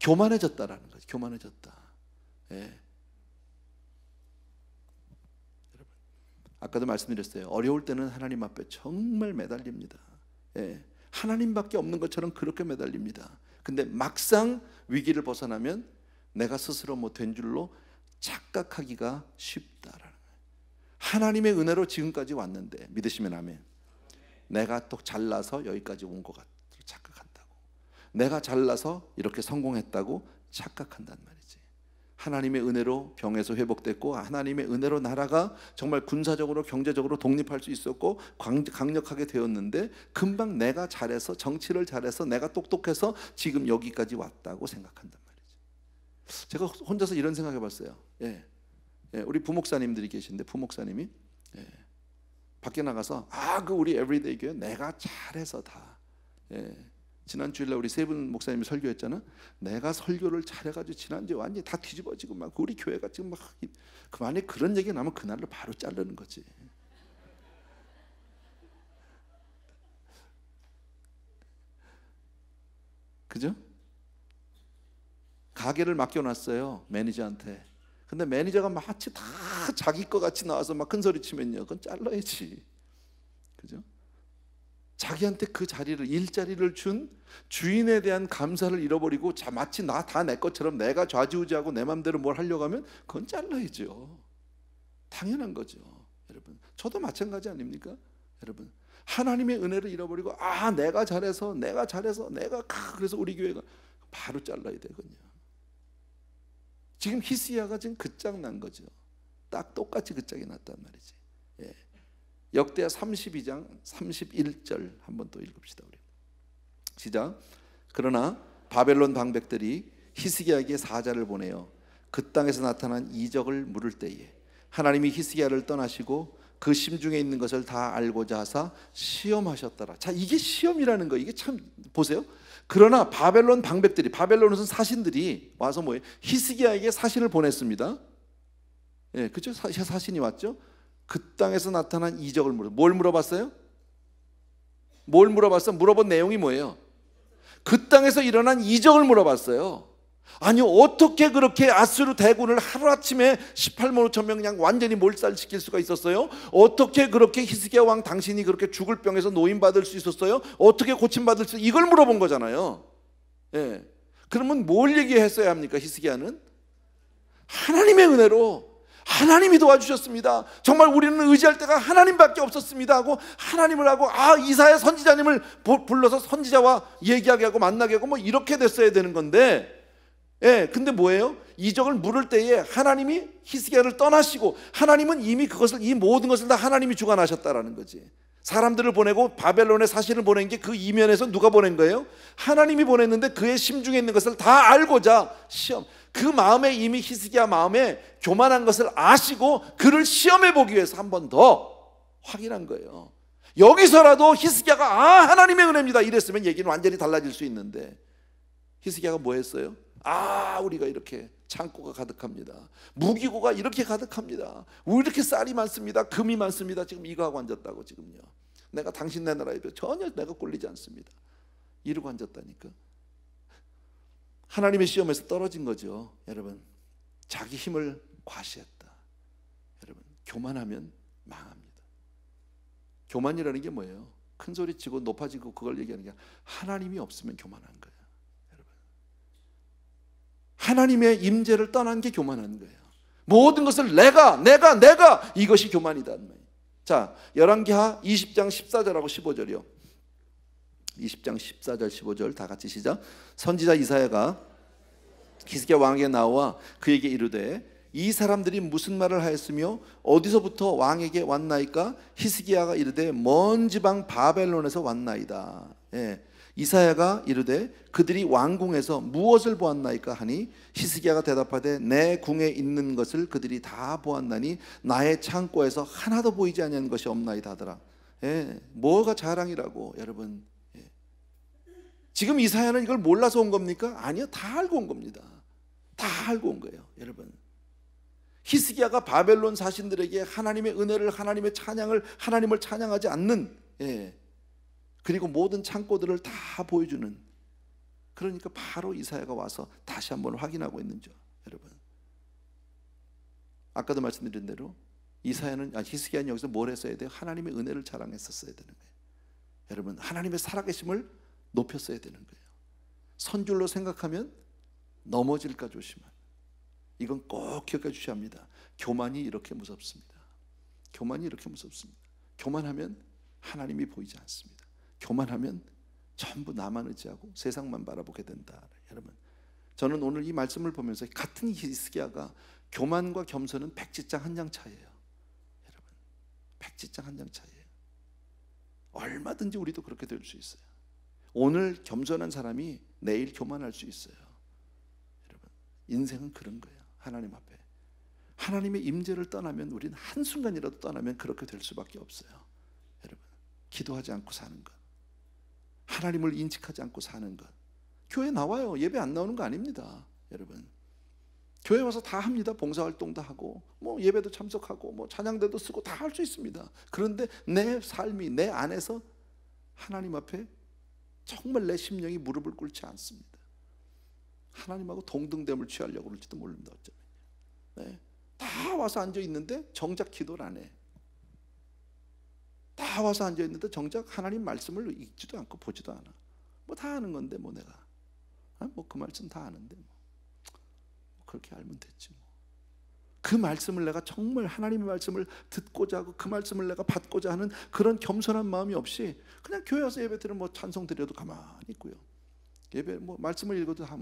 Speaker 1: 교만해졌다라는 거죠. 교만해졌다. 여러분, 아까도 말씀드렸어요. 어려울 때는 하나님 앞에 정말 매달립니다. 하나님밖에 없는 것처럼 그렇게 매달립니다. 근데 막상 위기를 벗어나면 내가 스스로 뭐 된 줄로 착각하기가 쉽다라는 거예요. 하나님의 은혜로 지금까지 왔는데, 믿으시면 아멘. 내가 또 잘나서 여기까지 온 것 같다고 착각한다고, 내가 잘나서 이렇게 성공했다고 착각한단 말이지. 하나님의 은혜로 병에서 회복됐고, 하나님의 은혜로 나라가 정말 군사적으로 경제적으로 독립할 수 있었고 강력하게 되었는데, 금방 내가 잘해서, 정치를 잘해서, 내가 똑똑해서 지금 여기까지 왔다고 생각한단 말이죠. 제가 혼자서 이런 생각해 봤어요. 우리 부목사님들이 계신데, 부목사님이 밖에 나가서 그 우리 에브리데이 교회 내가 잘해서 다, 지난 주일날 우리 세 분 목사님이 설교했잖아. 내가 설교를 잘해가지고 지난주에 완전히 다 뒤집어지고 막 우리 교회가 지금 막, 그만에 그런 얘기 나면 그날로 바로 자르는 거지. 그죠? 가게를 맡겨놨어요, 매니저한테. 근데 매니저가 마치 다 자기 거 같이 나와서 막 큰 소리 치면요, 그건 잘라야지. 그죠? 자기한테 그 자리를, 일자리를 준 주인에 대한 감사를 잃어버리고 마치 다 내 것처럼 내가 좌지우지하고 내 맘대로 뭘 하려고 하면 그건 잘라야죠. 당연한 거죠. 여러분, 저도 마찬가지 아닙니까? 여러분, 하나님의 은혜를 잃어버리고 내가 잘해서 그래서 우리 교회가 바로 잘라야 되거든요. 지금 히스기야가 지금 끝장난 거죠. 딱 똑같이 끝장이 났단 말이지. 역대하 32장 31절 한번 또 읽읍시다. 우리 시작. 그러나 바벨론 방백들이 히스기야에게 사자를 보내어 그 땅에서 나타난 이적을 물을 때에 하나님이 히스기야를 떠나시고 그 심중에 있는 것을 다 알고자 하사 시험하셨더라. 자, 이게 시험이라는 거, 이게 참 보세요. 그러나 바벨론 방백들이, 바벨론에서 사신들이 와서 뭐예요? 히스기야에게 사신을 보냈습니다. 그렇죠? 사신이 왔죠. 그 땅에서 나타난 이적을 뭘 물어봤어요? 뭘 물어봤어요? 물어본 내용이 뭐예요? 그 땅에서 일어난 이적을 물어봤어요. 아니, 어떻게 그렇게 아수르 대군을 하루아침에 18만 5천 명 그냥 완전히 몰살시킬 수가 있었어요? 어떻게 그렇게 히스기야 왕 당신이 그렇게 죽을 병에서 노인받을 수 있었어요? 어떻게 고침받을 수, 이걸 물어본 거잖아요. 그러면 뭘 얘기했어야 합니까? 히스기야는 하나님의 은혜로 하나님이 도와주셨습니다. 정말 우리는 의지할 때가 하나님밖에 없었습니다 하고, 하나님을 하고 이사야 선지자님을 불러서 선지자와 얘기하게 하고 만나게 하고 뭐 이렇게 됐어야 되는 건데, 근데 뭐예요? 이적을 물을 때에 하나님이 히스기야를 떠나시고, 하나님은 이미 그것을, 이 모든 것을 다 하나님이 주관하셨다라는 거지. 사람들을 보내고 바벨론에 사신을 보낸 게 그 이면에서 누가 보낸 거예요? 하나님이 보냈는데 그의 심중에 있는 것을 다 알고자 시험, 그 마음에 이미 히스기야 마음에 교만한 것을 아시고 그를 시험해 보기 위해서 한 번 더 확인한 거예요. 여기서라도 히스기야가 하나님의 은혜입니다 이랬으면 얘기는 완전히 달라질 수 있는데, 히스기야가 뭐 했어요? 우리가 이렇게 창고가 가득합니다, 무기고가 이렇게 가득합니다, 우리 이렇게 쌀이 많습니다, 금이 많습니다, 지금 이거 하고 앉았다고. 지금요, 내가 당신 내 나라에 전혀 내가 꼴리지 않습니다 이러고 앉았다니까. 하나님의 시험에서 떨어진 거죠. 여러분, 자기 힘을 과시했다. 여러분, 교만하면 망합니다. 교만이라는 게 뭐예요? 큰 소리 치고 높아지고 그걸 얘기하는 게, 하나님이 없으면 교만한 거예요. 여러분, 하나님의 임재를 떠난 게 교만한 거예요. 모든 것을 내가 이것이 교만이다. 자, 열왕기하 20장 14절하고 15절이요 20장 14절 15절 다 같이 시작. 선지자 이사야가 히스기야 왕에게 나와 그에게 이르되, 이 사람들이 무슨 말을 하였으며 어디서부터 왕에게 왔나이까? 히스기야가 이르되 먼 지방 바벨론에서 왔나이다. 예. 이사야가 이르되 그들이 왕궁에서 무엇을 보았나이까 하니 히스기야가 대답하되 내 궁에 있는 것을 그들이 다 보았나니 나의 창고에서 하나도 보이지 아니한 것이 없나이다 하더라. 예. 뭐가 자랑이라고 여러분. 예. 지금 이사야는 이걸 몰라서 온 겁니까? 아니요, 다 알고 온 겁니다. 다 알고 온 거예요, 여러분. 히스기야가 바벨론 사신들에게 하나님의 은혜를, 하나님의 찬양을, 하나님을 찬양하지 않는, 예, 그리고 모든 창고들을 다 보여주는, 그러니까 바로 이사야가 와서 다시 한번 확인하고 있는 죠, 여러분. 아까도 말씀드린 대로 히스기야는 여기서 뭘 했어야 돼요? 하나님의 은혜를 자랑했었어야 되는 거예요. 여러분, 하나님의 살아계심을 높였어야 되는 거예요. 선줄로 생각하면 넘어질까 조심한, 이건 꼭 기억해 주셔야 합니다. 교만이 이렇게 무섭습니다. 교만이 이렇게 무섭습니다. 교만하면 하나님이 보이지 않습니다. 교만하면 전부 나만 의지하고 세상만 바라보게 된다. 여러분, 저는 오늘 이 말씀을 보면서 같은 히스기야가 교만과 겸손은 백지장 한 장 차이예요. 여러분, 백지장 한 장 차이예요. 얼마든지 우리도 그렇게 될 수 있어요. 오늘 겸손한 사람이 내일 교만할 수 있어요. 여러분, 인생은 그런 거예요. 하나님 앞에 하나님의 임재를 떠나면, 우리는 한순간이라도 떠나면 그렇게 될 수밖에 없어요. 여러분, 기도하지 않고 사는 것, 하나님을 인식하지 않고 사는 것. 교회 나와요. 예배 안 나오는 거 아닙니다. 여러분, 교회 와서 다 합니다. 봉사활동도 하고 뭐 예배도 참석하고 뭐 찬양대도 쓰고 다 할 수 있습니다. 그런데 내 삶이, 내 안에서 하나님 앞에 정말 내 심령이 무릎을 꿇지 않습니다. 하나님하고 동등됨을 취하려고 그럴지도 모릅니다. 어쩌면, 네. 다 와서 앉아 있는데 정작 기도를 안 해. 다 와서 앉아 있는데 정작 하나님 말씀을 읽지도 않고 보지도 않아. 뭐 다 아는 건데 뭐 내가 뭐 그 말씀 다 아는데 뭐 그렇게 알면 됐지 뭐. 그 말씀을 내가 정말 하나님의 말씀을 듣고자 하고 그 말씀을 내가 받고자 하는 그런 겸손한 마음이 없이 그냥 교회 와서 예배 드리면 뭐 찬송 드려도 가만히 있고요. 예배 뭐 말씀을 읽어도 다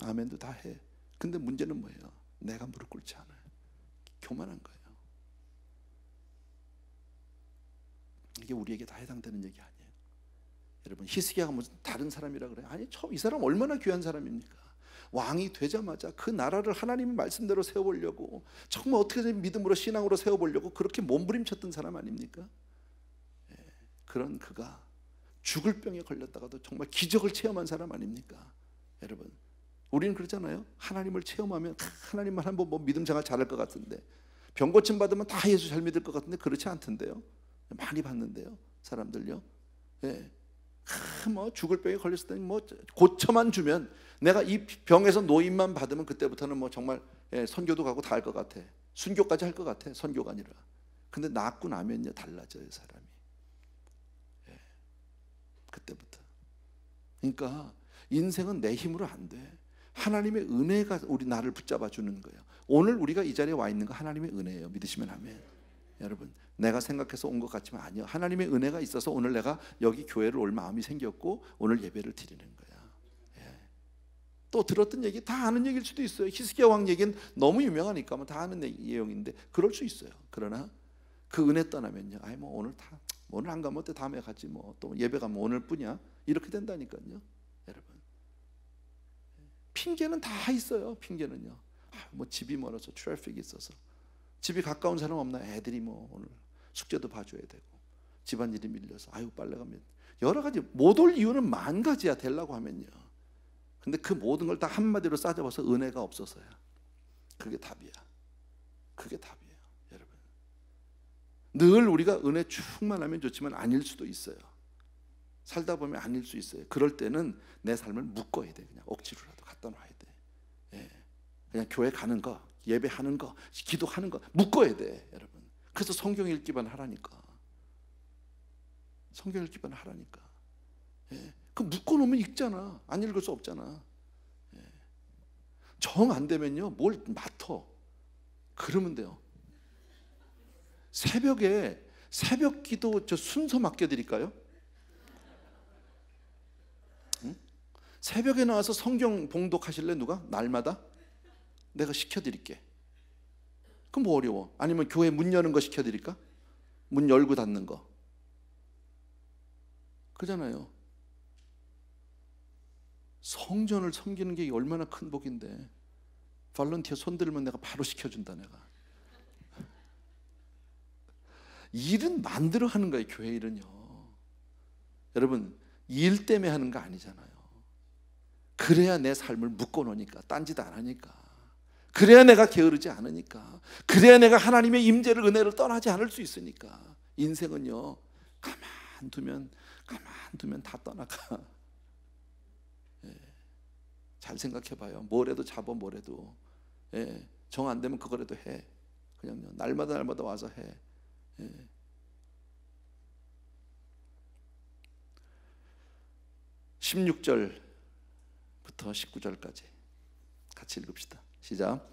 Speaker 1: 아멘도 다 해. 근데 문제는 뭐예요? 내가 무릎 꿇지 않아요. 교만한 거예요. 이게 우리에게 다 해당되는 얘기 아니에요. 여러분, 히스기야가 무슨 다른 사람이라 그래요? 아니, 이 사람 얼마나 귀한 사람입니까? 왕이 되자마자 그 나라를 하나님의 말씀대로 세워보려고, 정말 어떻게든 믿음으로 신앙으로 세워보려고 그렇게 몸부림쳤던 사람 아닙니까? 예, 그런 그가 죽을 병에 걸렸다가도 정말 기적을 체험한 사람 아닙니까? 여러분, 우리는 그러잖아요. 하나님을 체험하면 하나님만 한번 뭐 믿음 생활 잘할 것 같은데, 병 고침 받으면 다 예수 잘 믿을 것 같은데 그렇지 않던데요. 많이 봤는데요, 사람들요. 예. 뭐 죽을 병에 걸렸을 때는 뭐 고쳐만 주면, 내가 이 병에서 노임만 받으면 그때부터는 뭐 정말, 예, 선교도 가고 다 할 것 같아. 순교까지 할 것 같아. 선교가 아니라. 근데 낫고 나면요 달라져요, 사람이. 예. 그때부터. 그러니까 인생은 내 힘으로 안 돼. 하나님의 은혜가 우리 나를 붙잡아 주는 거예요. 오늘 우리가 이 자리에 와 있는 거 하나님의 은혜예요. 믿으시면 아멘. 여러분, 내가 생각해서 온 것 같지만 아니요, 하나님의 은혜가 있어서 오늘 내가 여기 교회를 올 마음이 생겼고 오늘 예배를 드리는 거야. 예. 또 들었던 얘기 다 아는 얘기일 수도 있어요. 히스기야 왕 얘기는 너무 유명하니까 뭐 다 아는 내용인데 그럴 수 있어요. 그러나 그 은혜 떠나면요, 아이 뭐 오늘 안 가면 어때, 다음에 가지 뭐, 또 예배 가면 오늘뿐이야, 이렇게 된다니까요. 여러분, 핑계는 다 있어요. 핑계는요, 뭐 집이 멀어서 트래픽이 있어서, 집이 가까운 사람 없나? 애들이 뭐 오늘 숙제도 봐줘야 되고, 집안일이 밀려서 아유 빨래 가면, 여러 가지 못 올 이유는 만 가지야, 되려고 하면요. 근데 그 모든 걸 다 한마디로 싸잡아서 은혜가 없어서야. 그게 답이야. 그게 답이에요, 여러분. 늘 우리가 은혜 충만하면 좋지만 아닐 수도 있어요. 살다 보면 아닐 수 있어요. 그럴 때는 내 삶을 묶어야 돼. 그냥 억지로라도 갖다 놔야 돼. 예. 그냥 교회 가는 거, 예배하는 거, 기도하는 거 묶어야 돼, 여러분. 그래서 성경 읽기만 하라니까. 성경 읽기만 하라니까. 예. 그 묶어놓으면 읽잖아. 안 읽을 수 없잖아. 예. 정 안 되면요, 뭘 맡어. 그러면 돼요. 새벽에 새벽 기도 저 순서 맡겨드릴까요? 응? 새벽에 나와서 성경 봉독하실래? 누가? 날마다? 내가 시켜드릴게. 그럼 뭐 어려워? 아니면 교회 문 여는 거 시켜드릴까? 문 열고 닫는 거. 그잖아요. 성전을 섬기는 게 얼마나 큰 복인데. 발런티어 손 들면 내가 바로 시켜준다. 내가 일은 만들어 하는 거예요. 교회 일은요. 여러분, 일 때문에 하는 거 아니잖아요. 그래야 내 삶을 묶어놓으니까, 딴짓 안 하니까, 그래야 내가 게으르지 않으니까, 그래야 내가 하나님의 임재를, 은혜를 떠나지 않을 수 있으니까. 인생은요, 가만두면 다 떠나가. 예. 잘 생각해봐요. 뭐래도 잡아, 뭐래도. 예. 정 안 되면 그거라도 해. 그냥요, 날마다 와서 해. 예. 16절부터 19절까지 같이 읽읍시다. 시작.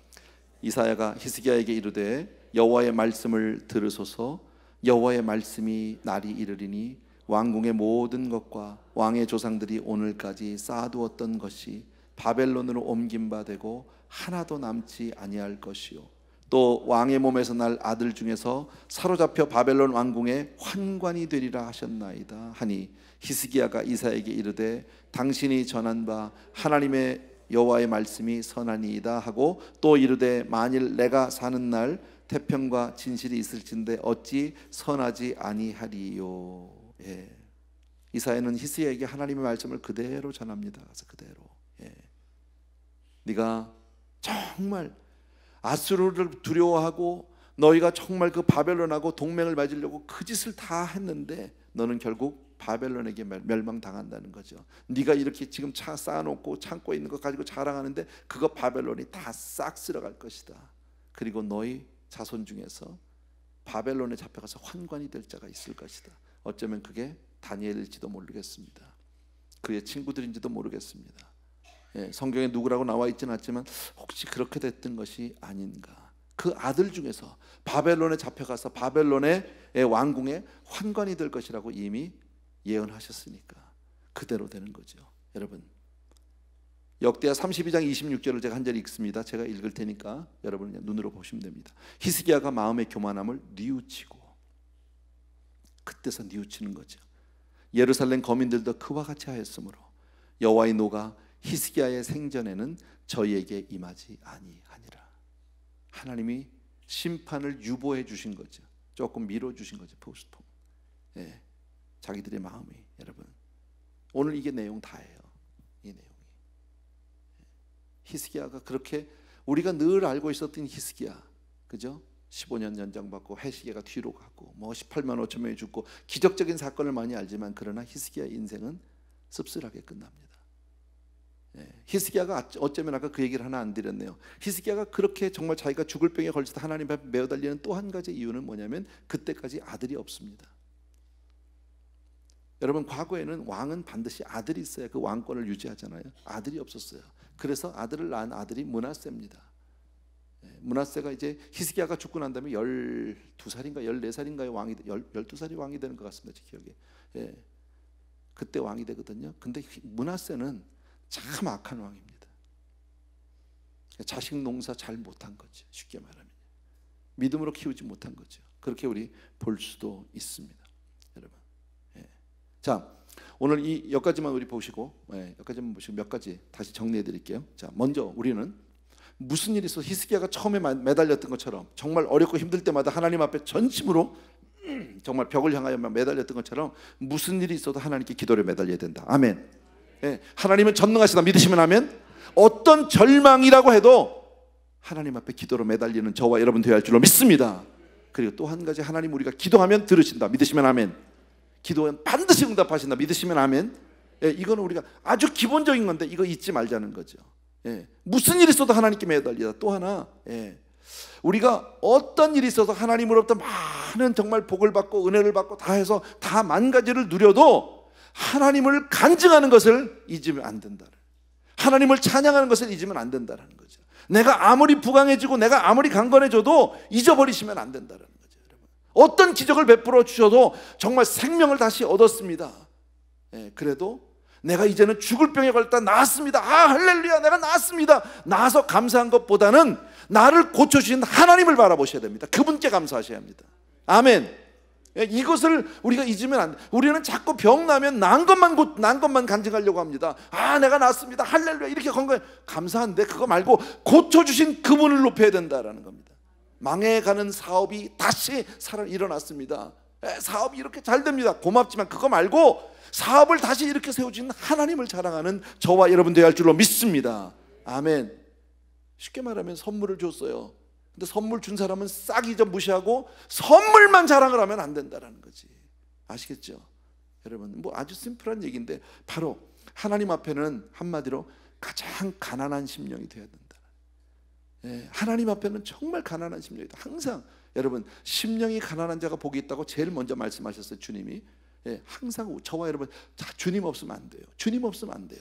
Speaker 1: 이사야가 히스기야에게 이르되 여호와의 말씀을 들으소서. 여호와의 말씀이 날이 이르리니 왕궁의 모든 것과 왕의 조상들이 오늘까지 쌓아두었던 것이 바벨론으로 옮긴 바 되고 하나도 남지 아니할 것이요, 또 왕의 몸에서 날 아들 중에서 사로잡혀 바벨론 왕궁의 환관이 되리라 하셨나이다 하니, 히스기야가 이사야에게 이르되 당신이 전한 바 하나님의 여호와의 말씀이 선하니이다 하고, 또 이르되 만일 내가 사는 날 태평과 진실이 있을진데 어찌 선하지 아니하리요. 예. 이사야는 히스기야에게 하나님의 말씀을 그대로 전합니다. 그래서 그대로, 예. 네가 정말 아수르를 두려워하고 너희가 정말 그 바벨론하고 동맹을 맺으려고 그 짓을 다 했는데 너는 결국 바벨론에게 멸망당한다는 거죠. 네가 이렇게 지금 차 쌓아놓고 창고에 있는 거 가지고 자랑하는데 그거 바벨론이 다 싹 쓸어갈 것이다. 그리고 너희 자손 중에서 바벨론에 잡혀가서 환관이 될 자가 있을 것이다. 어쩌면 그게 다니엘일지도 모르겠습니다. 그의 친구들인지도 모르겠습니다. 예, 성경에 누구라고 나와 있지는 않지만 혹시 그렇게 됐던 것이 아닌가. 그 아들 중에서 바벨론에 잡혀가서 바벨론의 왕궁에 환관이 될 것이라고 이미 예언하셨으니까 그대로 되는 거죠. 여러분, 역대하 32장 26절을 제가 한 절 읽습니다. 제가 읽을 테니까 여러분 그냥 눈으로 보시면 됩니다. 히스기야가 마음의 교만함을 뉘우치고, 그때서 뉘우치는 거죠. 예루살렘 거민들도 그와 같이 하였으므로 여호와의 노가 히스기야의 생전에는 저희에게 임하지 아니하니라. 하나님이 심판을 유보해 주신 거죠. 조금 미뤄 주신 거죠. 포스트폰. 예, 자기들의 마음이. 여러분, 오늘 이게 내용 다예요. 이 내용이. 히스기야가 그렇게 우리가 늘 알고 있었던 히스기야, 그죠? 15년 연장받고 해시계가 뒤로 가고 뭐 18만 5천 명이 죽고 기적적인 사건을 많이 알지만, 그러나 히스기야의 인생은 씁쓸하게 끝납니다. 예, 히스기야가 어쩌면 아까 그 얘기를 하나 안 드렸네요. 히스기야가 그렇게 정말 자기가 죽을 병에 걸쳐서 하나님 앞에 매어 달리는 또 한 가지 이유는 뭐냐면, 그때까지 아들이 없습니다. 여러분, 과거에는 왕은 반드시 아들이 있어야 그 왕권을 유지하잖아요. 아들이 없었어요. 그래서 아들을 낳은 아들이 므낫세입니다. 므낫세가 이제 히스기야가 죽고 난 다음에 12살인가 14살인가의 왕이 12살이 왕이 되는 것 같습니다. 제 기억에. 예, 그때 왕이 되거든요. 근데 므낫세는 참 악한 왕입니다. 자식 농사 잘 못한 거죠. 쉽게 말하면 믿음으로 키우지 못한 거죠. 그렇게 우리 볼 수도 있습니다, 여러분. 예. 자, 오늘 이 여기까지만 우리 보시고, 여기까지만 보시고 몇 가지 다시 정리해 드릴게요. 자, 먼저 우리는 무슨 일이 있어서 히스기야가 처음에 매달렸던 것처럼 정말 어렵고 힘들 때마다 하나님 앞에 전심으로 정말 벽을 향하여 매달렸던 것처럼 무슨 일이 있어도 하나님께 기도를 매달려야 된다. 아멘. 예, 하나님은 전능하시다 믿으시면 아멘. 어떤 절망이라고 해도 하나님 앞에 기도로 매달리는 저와 여러분 되어야 할 줄로 믿습니다. 그리고 또 한 가지, 하나님 우리가 기도하면 들으신다 믿으시면 아멘. 기도는 반드시 응답하신다 믿으시면 아멘. 예, 이거는 우리가 아주 기본적인 건데 이거 잊지 말자는 거죠. 예, 무슨 일이 있어도 하나님께 매달리다. 또 하나, 예, 우리가 어떤 일이 있어서 하나님으로부터 많은 정말 복을 받고 은혜를 받고 다 해서 다 만 가지를 누려도 하나님을 간증하는 것을 잊으면 안 된다. 하나님을 찬양하는 것을 잊으면 안 된다는 거죠. 내가 아무리 부강해지고 내가 아무리 강건해져도 잊어버리시면 안 된다는 거죠. 여러분, 어떤 기적을 베풀어 주셔도 정말 생명을 다시 얻었습니다. 예, 그래도 내가 이제는 죽을 병에 걸렸다 나았습니다. 아, 할렐루야, 내가 나았습니다. 나아서 감사한 것보다는 나를 고쳐주신 하나님을 바라보셔야 됩니다. 그분께 감사하셔야 합니다. 아멘. 이것을 우리가 잊으면 안 돼. 우리는 자꾸 병 나면 난 것만 간증하려고 합니다. 아, 내가 낫습니다, 할렐루야, 이렇게 건강해. 감사한데 그거 말고 고쳐주신 그분을 높여야 된다라는 겁니다. 망해가는 사업이 다시 일어났습니다. 사업이 이렇게 잘 됩니다. 고맙지만 그거 말고 사업을 다시 이렇게 세워주신 하나님을 자랑하는 저와 여러분 되어야 할 줄로 믿습니다. 아멘. 쉽게 말하면 선물을 줬어요. 근데 선물 준 사람은 싹이 좀 무시하고 선물만 자랑을 하면 안 된다는 거지. 아시겠죠? 여러분, 뭐 아주 심플한 얘기인데 바로 하나님 앞에는 한마디로 가장 가난한 심령이 되어야 된다. 하나님 앞에는 정말 가난한 심령이다. 항상 여러분, 심령이 가난한 자가 복이 있다고 제일 먼저 말씀하셨어요, 주님이. 항상 저와 여러분, 주님 없으면 안 돼요. 주님 없으면 안 돼요.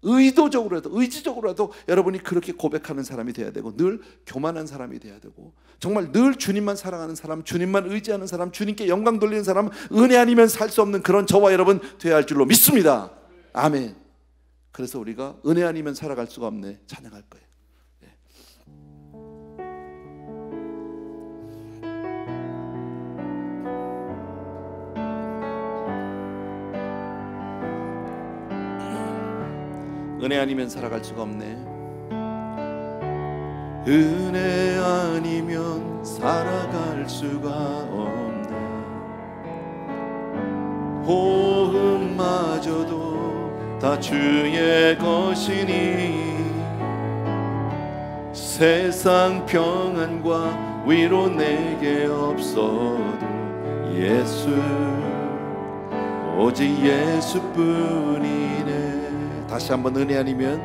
Speaker 1: 의도적으로라도 의지적으로라도 여러분이 그렇게 고백하는 사람이 돼야 되고, 늘 교만한 사람이 돼야 되고, 정말 늘 주님만 사랑하는 사람, 주님만 의지하는 사람, 주님께 영광 돌리는 사람, 은혜 아니면 살 수 없는 그런 저와 여러분 되어야 할 줄로 믿습니다. 아멘. 그래서 우리가 은혜 아니면 살아갈 수가 없네 찬양할 거예요. 은혜 아니면 살아갈 수가 없네. 은혜 아니면 살아갈 수가 없네. 호흡마저도 다 주의 것이니 세상 평안과 위로 내게 없어도 예수, 오직 예수뿐이네. 다시 한번 은혜 아니면,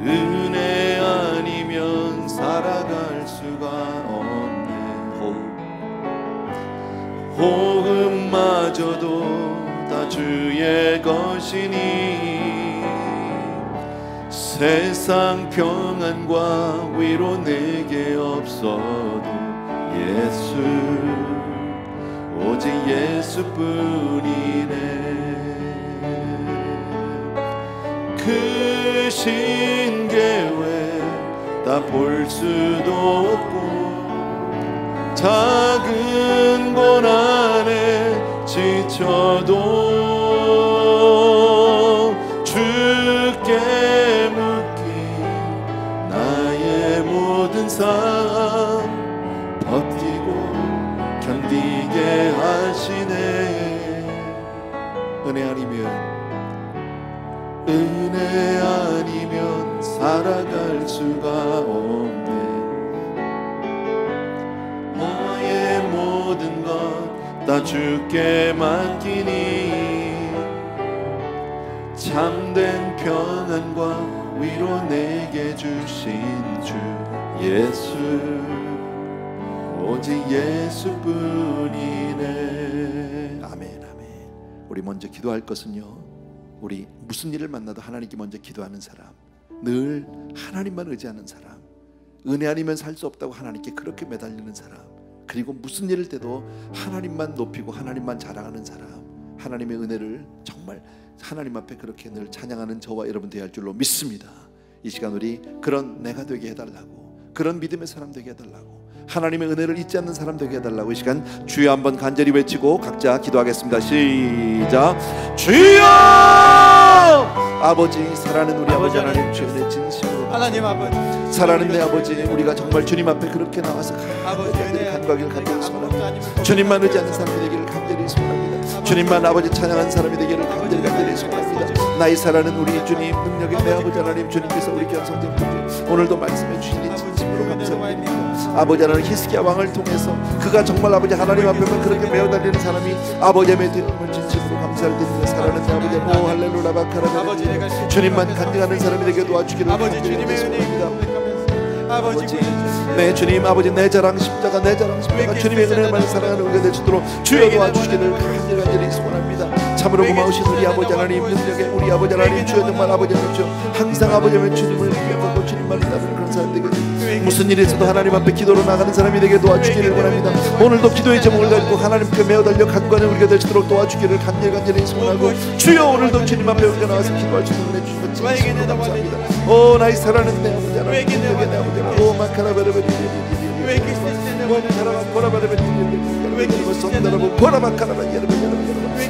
Speaker 1: 은혜 아니면 살아갈 수가 없네. 호흡마저도 다 주의 것이니 세상 평안과 위로 내게 없어도 예수, 오직 예수뿐이네. 그 신계획 다 볼 수도 없고 작은 고난에 지쳐도 주께 묶인 나의 모든 삶 버티고 견디게 하시네. 은혜 아니면, 은혜 아니면 살아갈 수가 없네. 나의 모든 것 다 주께 맡기니 참된 평안과 위로 내게 주신 주 예수, 오직 예수뿐이네. 아멘, 아멘. 우리 먼저 기도할 것은요, 우리 무슨 일을 만나도 하나님께 먼저 기도하는 사람, 늘 하나님만 의지하는 사람, 은혜 아니면 살 수 없다고 하나님께 그렇게 매달리는 사람, 그리고 무슨 일을 때도 하나님만 높이고 하나님만 자랑하는 사람, 하나님의 은혜를 정말 하나님 앞에 그렇게 늘 찬양하는 저와 여러분 되어야 할 줄로 믿습니다. 이 시간 우리 그런 내가 되게 해달라고, 그런 믿음의 사람 되게 해달라고, 하나님의 은혜를 잊지 않는 사람 되게 해달라고 이 시간 주여 한번 간절히 외치고 각자 기도하겠습니다. 시작. 주여! 아버지, 사랑하는 우리 아버지 하나님, 주의 진심으로
Speaker 2: 하나님 아버지,
Speaker 1: 사랑하는 내 아버지, 우리가 정말 주님 앞에 그렇게 나와서 간절히 간구하기를 간절히 소원합니다. 주님만 의지하는 사람이 되기를 간절히 소원합니다. 주님만 아버지 찬양하는 사람이 되기를 간절히 소원합니다. 나의 사랑하는 우리 주님, 능력의 내 아버지 하나님, 주님께서 우리 견성된 분들 오늘도 말씀해 주시니 진심으로 감사합니다. 아버지 하나님, 히스기야 왕을 통해서 그가 정말 아버지 하나님 앞에만 그렇게 매어 달리는 사람이 아버지의 되음을 진심으로 감사를 드립니다. 사랑하는 내 아버지, 오 할렐루야 바카라, 주님만 간증하는 사람이 되게 도와주기를
Speaker 2: 아버지, 주님의 은혜 아버지,
Speaker 1: 네 주님, 아버지 내 자랑 십자가, 내 자랑 십자가, 주님의 은혜만 사랑하는 우리가 될 수 있도록 주여 도와주시기를 간절히 소원합니다. 참으로 고마우신 우리 아버지 하나님 능력에 우리 아버지 하나님 주여 정말 아버지 하나님 주여 항상 아버지 하나님 주님을 기억하고 주님만 따르는 그런 사람 되게 무슨 일이 있어도 하나님 앞에 기도로 나가는 사람이 되게 도와주기를 원합니다. 오늘도 기도의 제목을 가지고 하나님께 매어 달려 간구하는 우리가 될 수 있도록 도와주기를 간절히 소원하고 주여 오늘도 주님 앞에 우리가 나와서 기도할 수 있는 은혜 주신 것 진심으로 감사합니다. 오 나의 사랑하는 내 아버지 하나님 능력의 내 아버지 하나님 오 마카라바르바리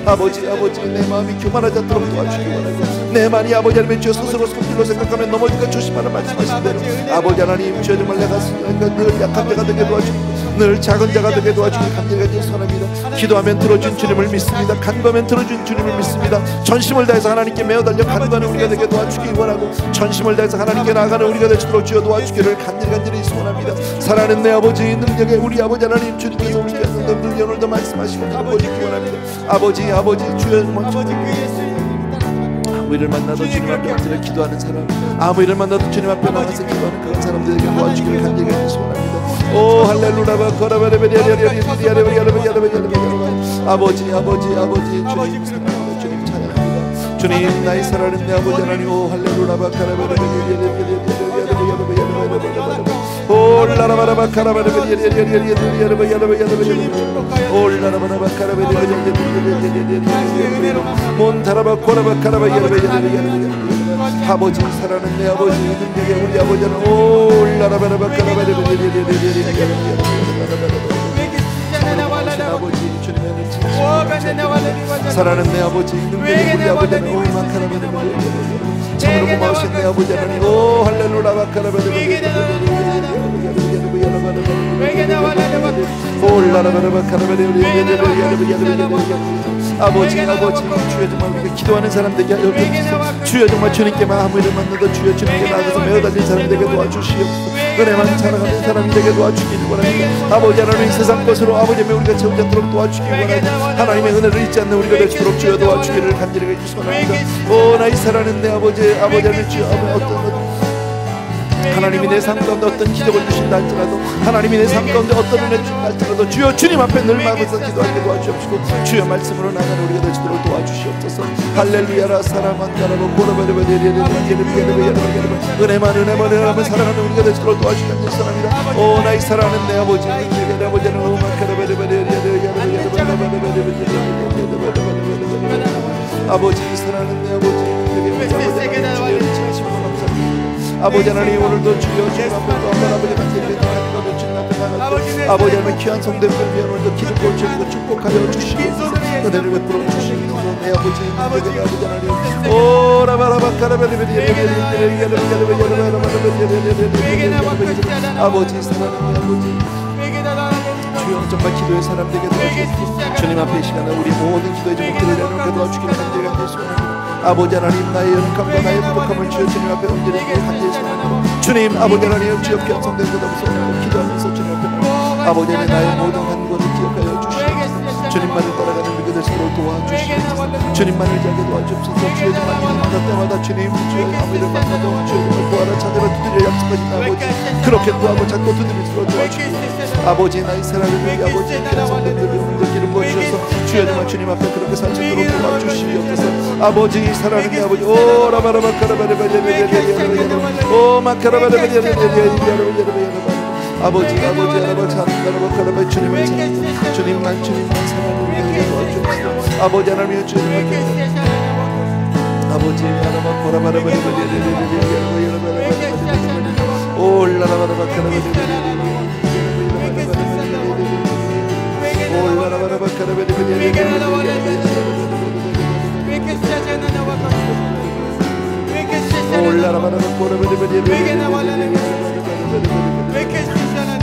Speaker 1: 아버지 내 마음이 교만하지 않도록 도와주시기 원하고 내 마음이 아버지 하나님의 주여 스스로 손길로 생각하면 넘어질까 조심하라 말씀하신 대로 아버지 하나님 주여 정말 내가 늘 약한 자가 되게 도와주시고 늘 작은 자가 되게 도와주길 간절히 소원합니다. 기도하면 들어준 주님을 믿습니다. 간구하면 들어준 주님을 믿습니다. 전심을 다해서 하나님께 매어 달려 간구하는 우리가 되게 도와주기 원하고 전심을 다해서 하나님께 나아가는 우리가 될 수 있도록 주여 도와주기를 간절히 소원합니다. 사랑하는 내 아버지 능력에 우리 아버지 하나님 주님께서 우리께 늘 오늘도 말씀하시고 아버지 원합니다. 아버지 주여 아무 일을 만나도 주님 앞에 엎드려 기도하는 사람 아무 일을 만나도 주님 앞에 나가서 기도하는 그런 사람들에게 도와주기를 간절히 소원합니다. 오 할렐루야 아버지 주님 찬양합니다. 주님 나의 사랑하는 내 아버지 하나님 오 할렐루야 아버지 사랑하는 내 아버지 능력에 우리 아버지는 아버지 주님의 사랑하는 내 아버지 능력에 우리 아버지는 참으로 고마우신 내 아버지 하나님 오 할렐루야 아버지 주여 정말 우리가 기도하는 사람 되게 하여 주옵소서. 주여 정말 주님께만 아무 일을 만나도 주여 주님께 나가서 매어 달린 사람 되게 도와주시옵소서. 은혜만 자랑하는 사람이 되게 도와주기를 원합니다. 아버지 하나님 세상 것으로 아버지의 우리가 채우지 않도록 도와주기를 원합니다. 하나님의 은혜를 잊지 않는 우리가 될 수 있도록 주여 도와주기를 간절히 소원합니다. 오 나의 사랑하는 내 아버지 하나님 주여 어떤 하나님이 내 삶 가운데 어떤 기적을 주신다 할지라도 하나님이 내 삶 가운데 어떤 은혜 주신다 할지라도 주여 주님 앞에 늘 마음에서 기도하게 도와주옵시고 주여 말씀으로 나가는 우리가 될 수 있도록 도와주시옵소서. 할렐루야라 사랑한다라고 은혜만 사랑하는 우리가 될 수 있도록 도와주시는 사람이다. 오 나의 사랑하는 내 아버지 내 아버지는 아버지 사랑하는 내 아버지 아버지 하나님 오늘도 주여 주님 앞에 또 한번 아버지 간절히 기도하고 주님 앞에 나가고 아버지 하나님 귀한 성도들 위해 오늘도 기도 고치고 축복하여 주시옵소서. 은혜를 베풀어 주시옵소서. 내 아버지 내 아버지 하나님 오 아버지 사랑하는 내 아버지 주여 정말 기도의 사람 되게 도와주시옵소서. 주님 앞에 이 시간에 우리 모든 기도의 제목들을 내놓게 도와주기를 간절히 소원합니다. 아버지 하나님 나의 연약함과 나의 부족함을 주여 주님 앞에 옮기는 간절히 소원합니다. 주님 아버지 하나님 주여 귀한 성도들 앞에 기도하면서 주님 앞에 아버지 하나님 나의 모든 간구를 기억하여 주시옵소서. 주님만을 따라가는 우리가 될 수 있도록 도와주시옵소서. 주님만을 자게 도와주옵소서. 주여 정말 만날 때마다 주님 주여 아무 일을 만나도 주여 정말 구하라 찾으라 두드려 약속하신 아버지 그렇게 구하고 찾고 두드릴수록 도와주시옵소서. 아버지 나의 사랑을 위해 아버지 귀한 성도들을 오늘도 기름 부어주셔서 주여 정말 주님 앞에 그렇게 살 수 있도록 도와주시옵소서. 아버지 사랑하는 내 아버지 오 라바라바카라바레바레바레바레 오 마카라바레바레바레바레 아버지 하나님 주님을 찾는 주님만 사랑하는 우리에게 도와주옵소서. 아버지 하나님 주님을 아버지 하나님 고라바라바레바레바레 오 라바라바카라바레바레 오 라바라바카라바레바레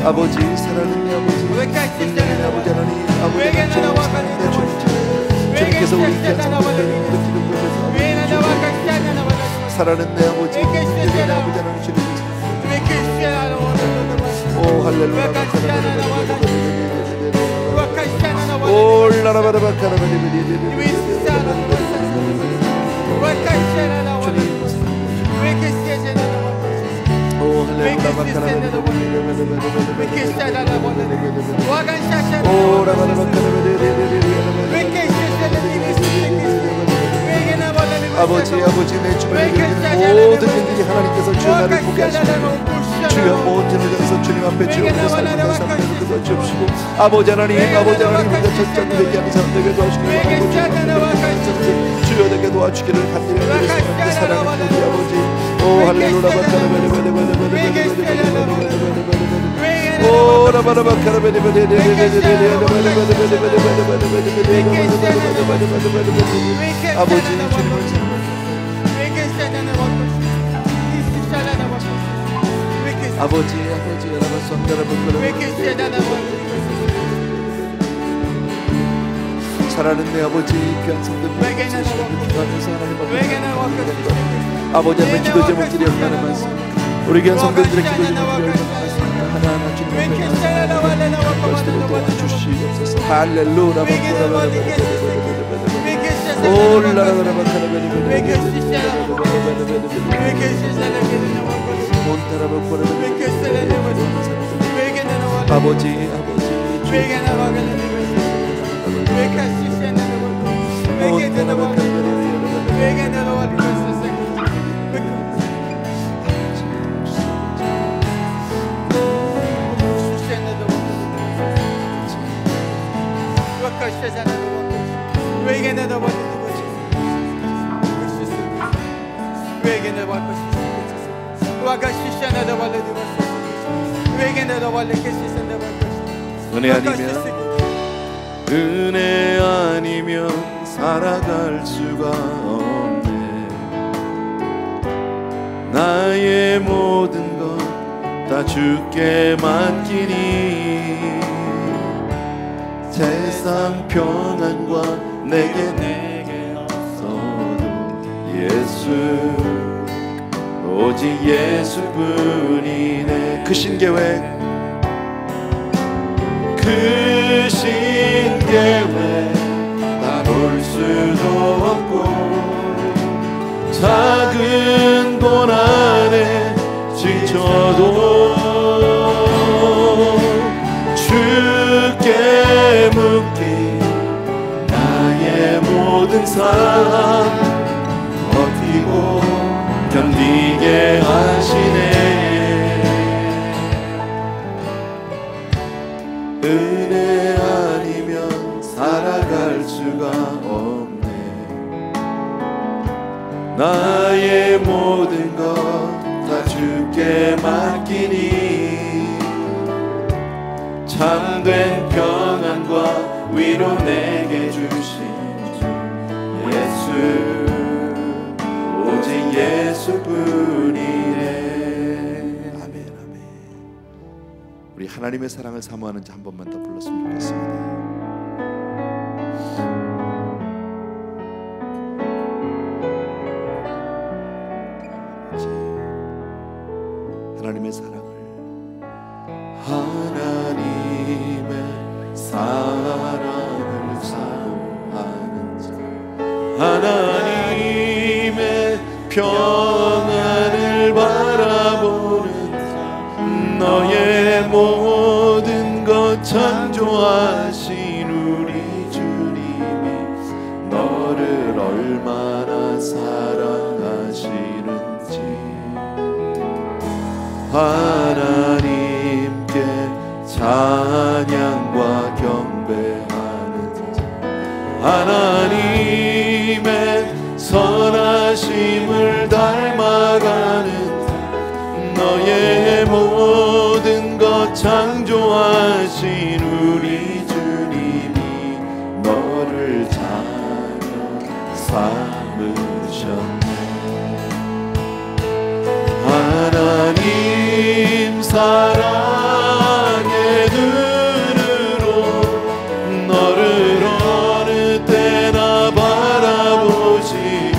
Speaker 1: 아버지 사랑하는 내 아버지 인간의 아버지 하나님 아버지 주님께서 우리 귀한 성도들을 기름 부어주셔서 사랑하는 내 아버지 인간의 아버지 하나님 주님께서 오 할렐루야 오 라라바라바카라바레바레 주님 아버지 내 주변에 있는 모든 일들이 하나님께서 주여 나를 보게 하시고 주여 모든 일에서 주님 앞에 주여 우리의 삶을 감사하며 그거 주옵시고 아버지 하나님 우리가 철저히 회개하는 사람들에게 도와주시기 원하고 주여 내게 도와주기를 간절히 기도했습니다. 사랑하는 우리 아버지 오 할렐루야 오 아버지 주님을 아버지 사랑하는 내 아버지 귀한 성도들 기도하면서 하나님 앞에 아버지 하나님 기도 제목들이 얼마나 많습니까? 우리 귀한 성도들의 기도 제목들이 얼마나 많습니까? 하나하나 주님 앞에 도와주시옵소서. 할렐루야 아버지 은혜 아니면 살아갈 수가 없네. 나의 모든 것 다 주께 맡기니 세상 평안과 내게 없어도 예수 오직 예수뿐이네. 그 신계획 다 볼 수도 없고 작은 고난에 지쳐도 주께 묻기 나의 모든 삶 버티고 견디게 하시네. 은혜 아니면 살아갈 수가 없네. 나의 모든 것 다 주께 맡기니 참된 평안과 위로 내게 주신 주 예수 오직 예수뿐이네. 아멘. 우리 하나님의 사랑을 사모하는 자 한 번만 더 불렀으면 좋겠습니다. 하나님의 사랑을 사모하는 자 하나님의 평안을 바라보는 자 너의 모든 것 창조하신 우리 주님이 너를 얼마나 사랑하시는지 하나님께 찬양과 경배하는 자 하나님의 선하심을 닮아가는 자 너의 모든 것 창조하신 우리 주님이 너를 자녀 삼으셨네. 하나님 사랑의 눈으로 너를 어느 때나 바라보시고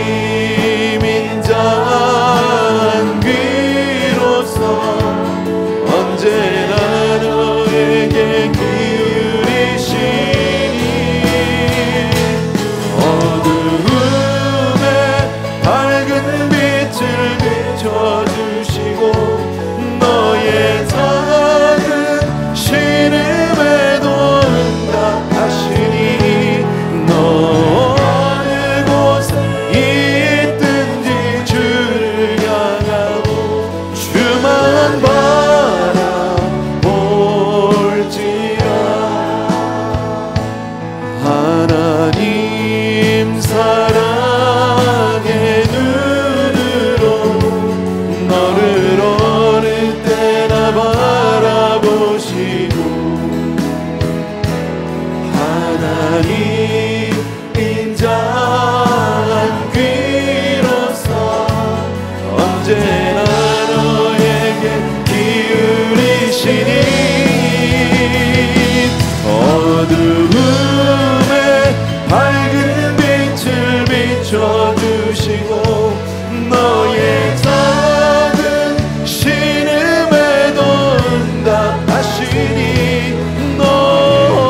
Speaker 1: 하나님인 자한 귀로서 언제나 너에게 기울이시니 어두움에 밝은 빛을 하시니 어두움에 밝은 빛을 비춰주시고 너의 작은 신음에도 응답하시니 너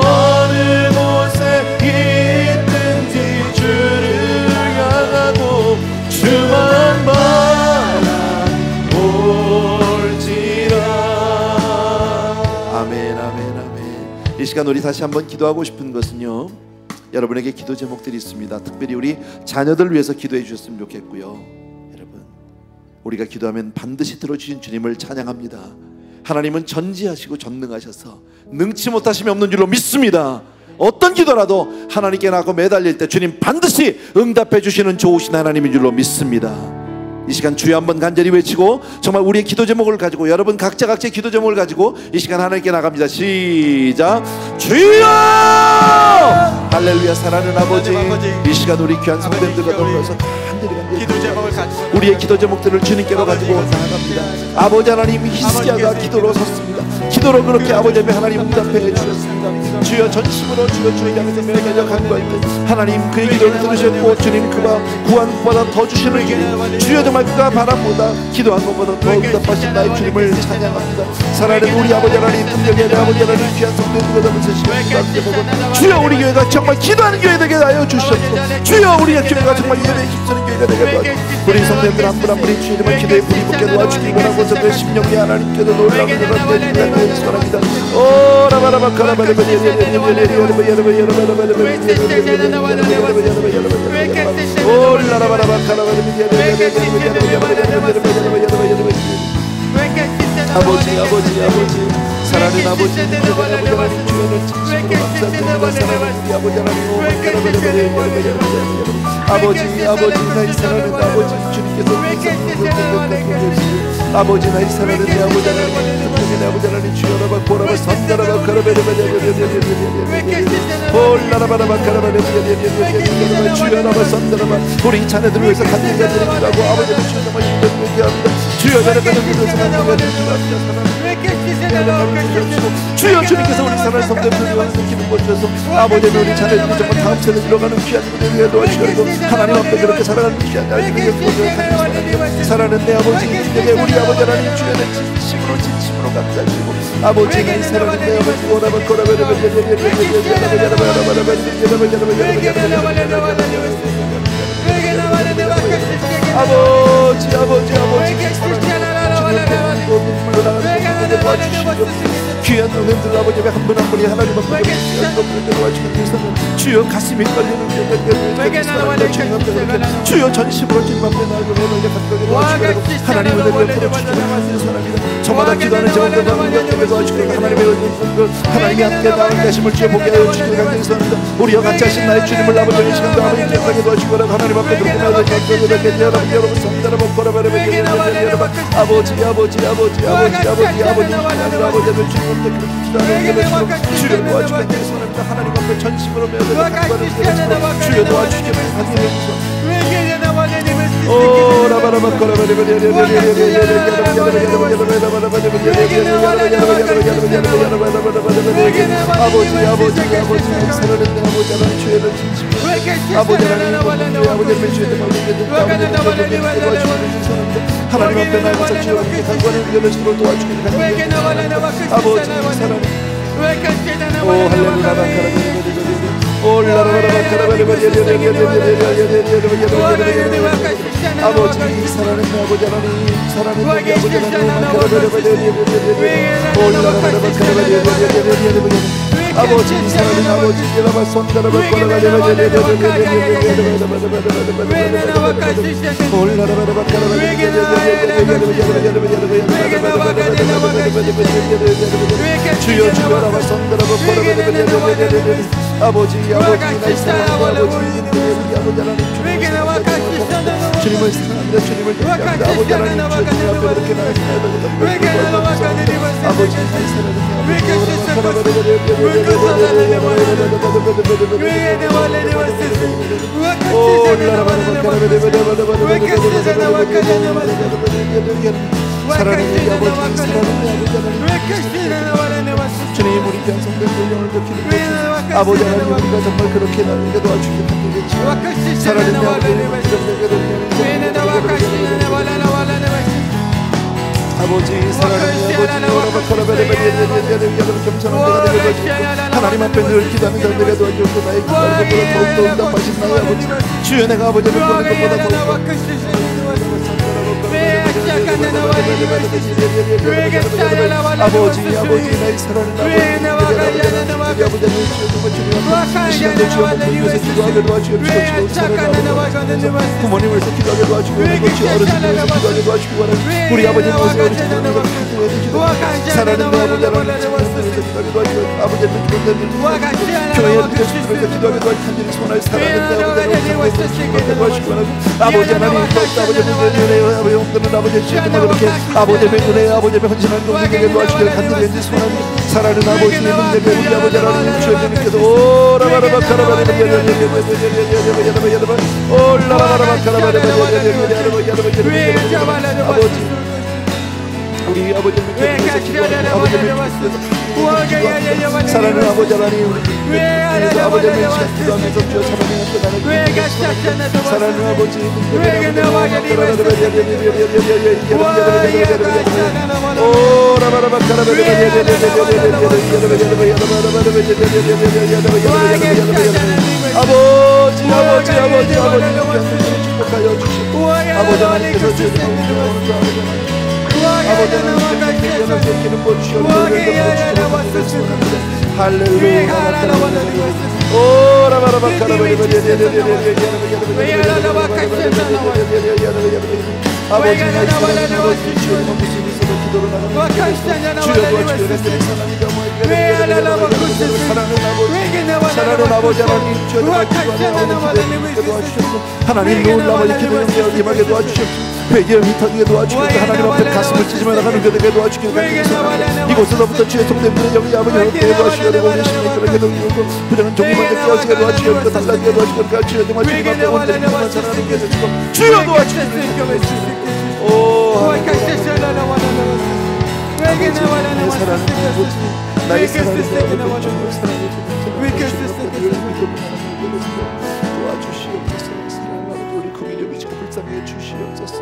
Speaker 1: 어느 곳에 있든지 주를 향하고 주만 바라볼지라. 아멘 아멘 아멘. 이 시간 우리 다시 한번 기도하고 싶은 것은요, 여러분에게 기도 제목들이 있습니다. 특별히 우리 자녀들 위해서 기도해 주셨으면 좋겠고요. 여러분, 우리가 기도하면 반드시 들어주신 주님을 찬양합니다. 하나님은 전지하시고 전능하셔서 능치 못하심이 없는 줄로 믿습니다. 어떤 기도라도 하나님께 나가고 매달릴 때 주님 반드시 응답해 주시는 좋으신 하나님인 줄로 믿습니다. 이 시간 주여 한번 간절히 외치고 정말 우리의 기도 제목을 가지고, 여러분 각자 각자의 기도 제목을 가지고 이 시간 하나님께 나갑니다. 시작. 주여! 할렐루야. 사랑하는 아버지, 이 시간 우리 귀한 성도님들과 더불어서 간절히
Speaker 2: 기도 제목을 가지고
Speaker 1: 우리의 기도 제목들을 주님께로 가지고 나아갑니다. 아버지 하나님, 히스기야가 기도로 섰습니다. 기도로 그렇게 아버지 앞에 하나님 응답해 주셨습니다. 주여 전심으로 주여 주님 향해서 매달려 간구할 때 하나님 그의 기도를 들으셨고 주님 그가 구한 것보다 더 주시는 주님, 주여 정말 그가 바람보다 기도한 것보다 더 응답하신 나의 주님을 찬양합니다. 사랑하는 우리 아버지 하나님, 긍휼의 아버지 하나님, 귀한 성도님과 더불어서 주여 우리 교회가 정말 기도하는 교회 되게 하여 주시옵소서. 주여 우리의 교회가 정말 예배에 힘쓰는 교회가 되게 도와주시옵소서. 우리 성도님들 한 분 한 분이 주의 정말 기도에 불이 붙게 도와주시기 원하고 저들의 심령이 하나님께도 놀라운 은혜가 되기를 소원합니다. 오 라바라바카라바레바레 아버지 사랑하는 아버지 하나님, 주여를 진심으로 감사드립니다. 사랑하는 우리 아버지 하나님, 아버지 나의 사랑하는 아버지 주님께서 아버지 나의 사랑하는 내 아버지 하나님, 내 아버지 하나님, 주여라바 고라바 선다라바 카라베레베레 주여라바 선다라바 우리 자녀들을 위해서 간절히 기도하고 아버지를 주여 정말 힘들게 합니다. 주여 자녀들을 위해서 간절히 기도합니다. 주여 주님께서 우리 사랑하는 성도님들을 위해서 기름 부어주셔서 아버지 우리 자녀들이 정말 다음 세대 들어가는 귀한 분을 위해 도와주시고 하나님 앞에 그렇게 살아가는 귀한 아이들을 보여주시고 사랑하는 내 아버지 내게 우리 아버지 하나님 주여는 진심으로 감사드리고 아버지 내 사랑하는 내 아버지 오라바 코라베레 귀한 노년들 아버지 한 분 한 분이 하나님 앞에 주여 가슴이 떨리는 주여 전심으로 주님 앞에 나아가고 하나님의 은혜를 풀어주시는 사람이다. 저마다 기도하는 제목들 하나님의 함께 나아가는 가심을 주여 보게 하여 주시길 간절히 우리와 같이 하신 나의 주님을 아버지 이 시간도 아버지 기억하게 도와주시고 하나님 앞에 그렇게 나아가는 여러분 손들어 먹고 아버지 주여 도와주시기 원합니다. 하나님 앞에 전심으로 주여 도와주시기 원합니다. 오 라바라바 아버지 사랑하는 내 아버지 하나님 주여를 진심으로 아버지 하나님 아버지를 주여 하나님 앞에 나가서 주여 간구하는 은혜를 도와주기를 간절히 아버지 사랑해 오 할렐루야 아버지 사랑하는 내 아버지 하나님 사랑하는 내 아버지 하나님 아버지 사랑하는 아버지 여러분 손들어봐 주여 주여라바 손들어봐 아버지 나의 사랑하는 아버지 주님을 사랑합니다. 주님을 경배합니다. 아버지 하나님 주님 앞에 그렇게 나아가야 아버지 나의 사랑하는 아버지 사랑하는 우리 아버지, 사랑하는 우리 아버지 하나님, 주님 우리 귀한 성도들 영을 지키는 것 아버지 하나님, 우리가 정말 그렇게 나에게 도와주길 힘들겠지만 사랑하는 우리 아버지, 아버지 사랑하는 하나님 앞에 늘 기도하는 자들에게 도와주옵고 나의 기도하는 것보다 더욱더 응답하신 나의 아버지, 주여 내가 아버지를 보는 것보다 더욱더 아버지 나의 사랑하는 아버지 시간도 주여 목표에서 기도하게 도와주옵시고 부모님을 위해서 기도하게 도와주고 어르신을 위해서 기도하게 도와주고 우리 아버지를 위해서 어르신을 위해서 사랑하는 아버지 하나님 기도하게 도와주고 아버지를 교회에 기도하게 도와주고 간절히 소원할 사랑하는 아버지 아버지 하나님 아버지 용돈은 아버지의 주님과 그렇게 아버지의 은혜 아버지의 헌신하는 동생에게 도와주기를 간절히 소원하니 사랑하는 아버지의 능력에 우리 아버지 하나님 주님께서 오라바라바 카라바리 올라바라바 카라바리 아버지 우리 아버지를 위해서 기도하고 아버지를 위해서 사랑하는 아버지 하나님 우리 아버지를 위해서 기도하면서 주여 사랑하는 사랑하는 아버지 오라바라바 카라바리 아버지 축복하여 주시고 아버지 하나님께서 주시는 아버지 하나님께서 기름 부어주시옵소서 할렐루야 오라바라바 카라바리 아버지 나의 사랑하는 아버지 주여 무슨 있어도 기도를 나가는 주여 도와주시옵소서 사랑하는 아버지 하나님 주여 도와주시옵소서 하나님 놀라운 아버지 기도 영광을 임하게 도와주시옵소서 회개를 휘타게 도와주시옵소서 하나님 앞에 가슴을 찢으며 나가는 그들에게 도와주시옵소서 이곳에서부터 주의 성대들의 영이 아버지 함께 도와주시옵소서 우리 심리들에게 도와주시옵소서 부정한 종이만에 깨어지게 도와주시옵소서 달라지게 도와주시옵소서 주여 정말 주님 앞에 온전히 사랑하는 게 되시고 주여 도와주시옵소서 오 나의 사랑하는 아버지 나의 사랑하는 아버지 도와주시옵소서 사랑하는 아버지 우리 국민을 미치고 불쌍히 해주시옵소서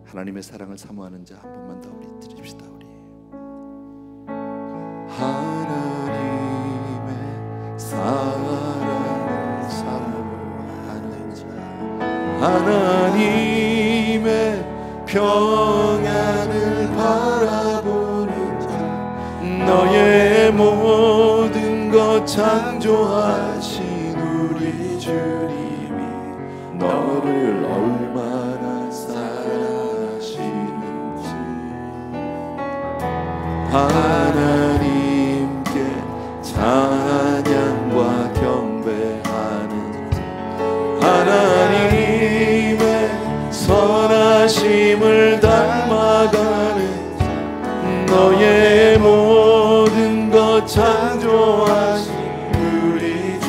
Speaker 1: 하나님의 사랑을 사모하는 자 한 번만 더 우리 드립시다. 우리 하나님의 사랑을 사모하는 자 하나님의 평안을 바라보는 자 너의 모든 것 창조하신 우리 주님이 너를 얼마나 하나님께 찬양과 경배하는 하나님의 선하심을 닮아가는 너의 모든 것 창조하신 우리 주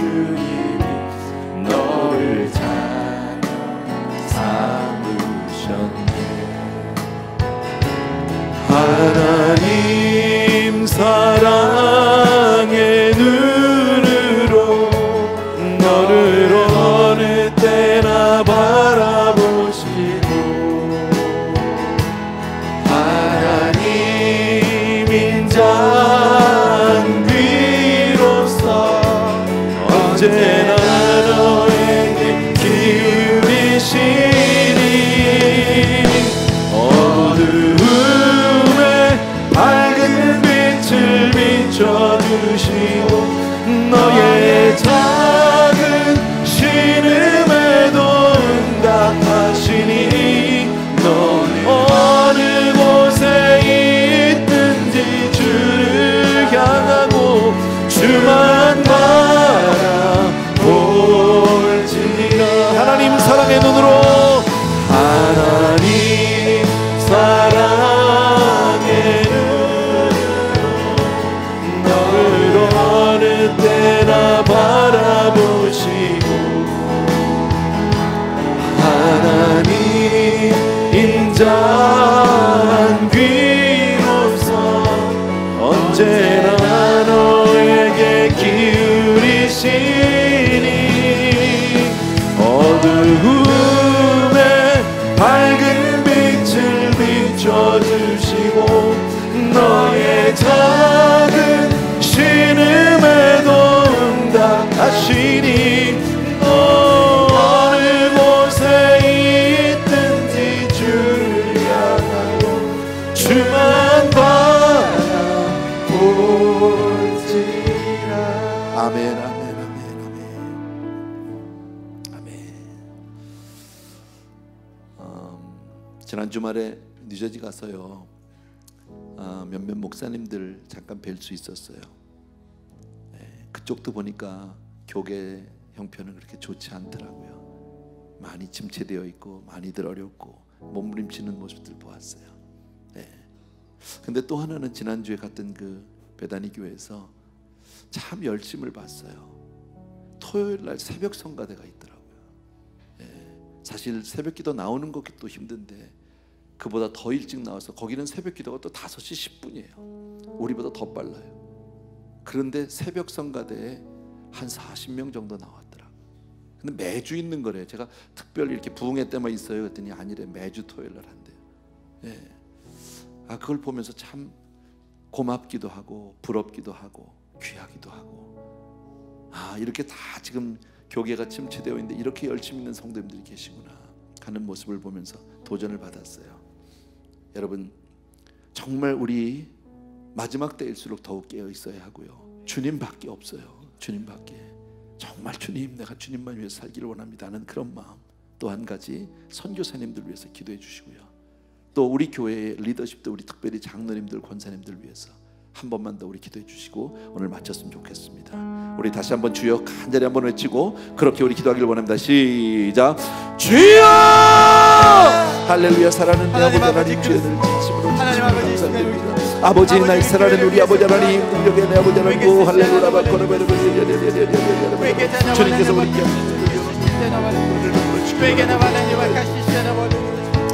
Speaker 1: 보호자 귀로서 언제나 너에게 기울이시니 어두움에 밝은 빛을 비춰주시고 너의 작은 신음에도 응답하시니 어느 곳에 있든지 주를 향하여 주만 바라볼지라. 아멘, 아멘, 아멘, 아멘, 아멘. 지난 주말에 뉴저지 가서요, 몇몇 목사님들 잠깐 뵐 수 있었어요. 그쪽도 보니까 교계 형편은 그렇게 좋지 않더라고요. 많이 침체되어 있고 많이들 어렵고 몸부림치는 모습들 보았어요. 근데 또 하나는 지난주에 갔던 그 베다니 교회에서 참 열심을 봤어요. 토요일 날 새벽 성가대가 있더라고요. 사실 새벽 기도 나오는 것도 힘든데 그보다 더 일찍 나와서 거기는 새벽 기도가 또 5시 10분이에요. 우리보다 더 빨라요. 그런데 새벽 성가대에 한 40명 정도 나왔더라고요. 근데 매주 있는 거래요. 제가 특별히 이렇게 부흥회 때만 있어요 그랬더니 아니래, 매주 토요일 날 한대요. 그걸 보면서 참 고맙기도 하고 부럽기도 하고 귀하기도 하고, 이렇게 다 지금 교계가 침체되어 있는데 이렇게 열심히 있는 성도님들이 계시구나 하는 모습을 보면서 도전을 받았어요. 여러분, 정말 우리 마지막 때일수록 더욱 깨어 있어야 하고요. 주님밖에 없어요. 주님밖에. 정말 주님, 내가 주님만 위해서 살기를 원합니다 하는 그런 마음. 또 한 가지, 선교사님들 위해서 기도해 주시고요. 또 우리 교회의 리더십도 우리 특별히 장로님들, 권사님들 위해서 한 번만 더 우리 기도해 주시고 오늘 마쳤으면 좋겠습니다. 우리 다시 한번 주여 간절히 한번 외치고 그렇게 우리 기도하기를 원합니다. 시작. 주여! 할렐루야. 사랑하는 내 아버지 하나님, 주여를 진심으로 감사드립니다. 아버지, 나의 사랑하는 우리 아버지 하나님, 능력의 내 아버지 하나님, 할렐루야. 주님께서 우리께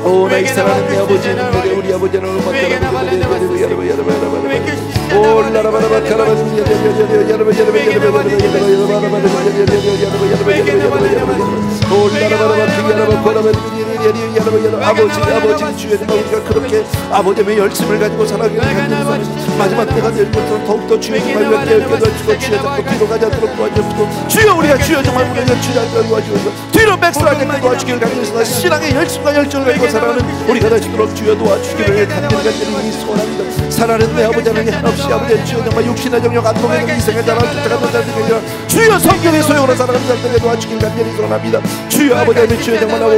Speaker 1: 오, 나의 사랑하는 내 아버지, 우리 아버지 하나님, 아버지 주여, 우리가 그렇게 아버지의 열심을 가지고 살아가는 마지막 때가 될 것으로 더욱더 주여 정말 깨닫게 해주시고 주여 자꾸 뒤로 가지 않도록 도와주시고 주여 우리가 주여 정말 우리가 열심히 하도록 도와주시고 뒤로 백스라지 않게 도와주기를 간절히 신앙의 열심과 열정을 가지고 살아가는 우리가 되시도록 주여 도와주시기를 간절히 소원합니다. 사랑하는 내 아버지 하나님, 한없이 아버지 주여 정말 육신의 정력 안동의 이생을 자랑 쫓아가는 자들이 아니라 주여 성경의 소용으로 살아가는 자들에게 도와주기를 간절히 소원합니다. 주여 아버지 하나님, 주여 정말 아버지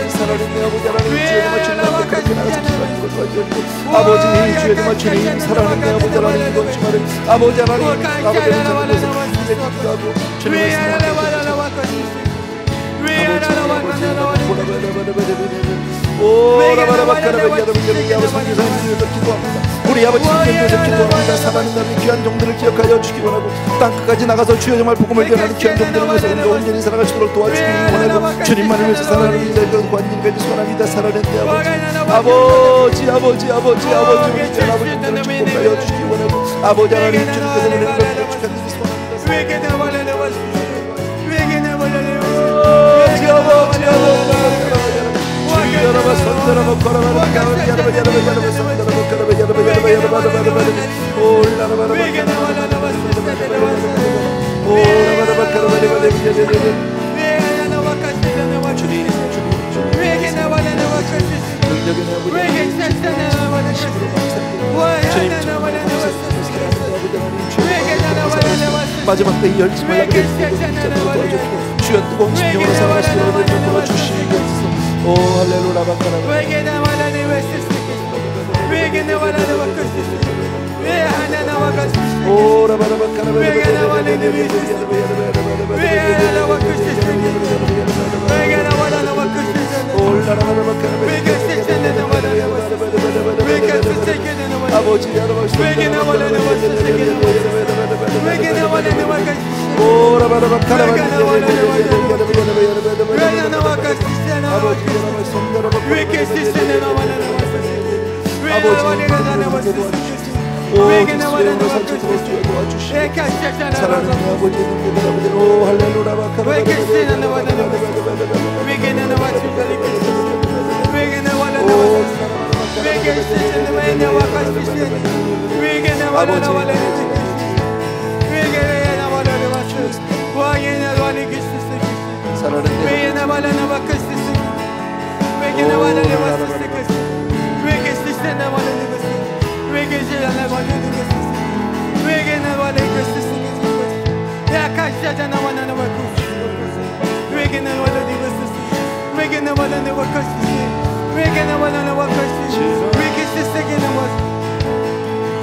Speaker 1: 사랑하는 내 아버지 하나님, 주여 정말 주님께 그렇게 나가서 기도하는 것도 아니었고 아버지 주여 정말 주님 사랑하는 내 아버지 하나님, 이번 주말에 아버지 하나님 아버지 하나님 기도하고 주님의 우리 아버지께서 기도합니다. 사랑하는 나의 귀한 종들을 기억하여 주시기 원하고 땅끝까지 나가서 주여 정말 복음을 전하는 귀한 종들을 위해서 온전히 살아갈 수 있도록 도와주시기 원하고 주님만을 위해서 살아가는 이들과 관계를 소원합니다. 사랑하는 내 아버지 우리 귀한 아버지들을 축복하여 주시기 원하고 아버지 하나님 주님께서 은혜를 베풀어 축하드리기 소원합니다. 마지막 때 열심을 하게 도와주시고 주여 뜨거운 심령으로 살아갈 수 있도록 도와주시옵소서. 오 할렐루야 바카라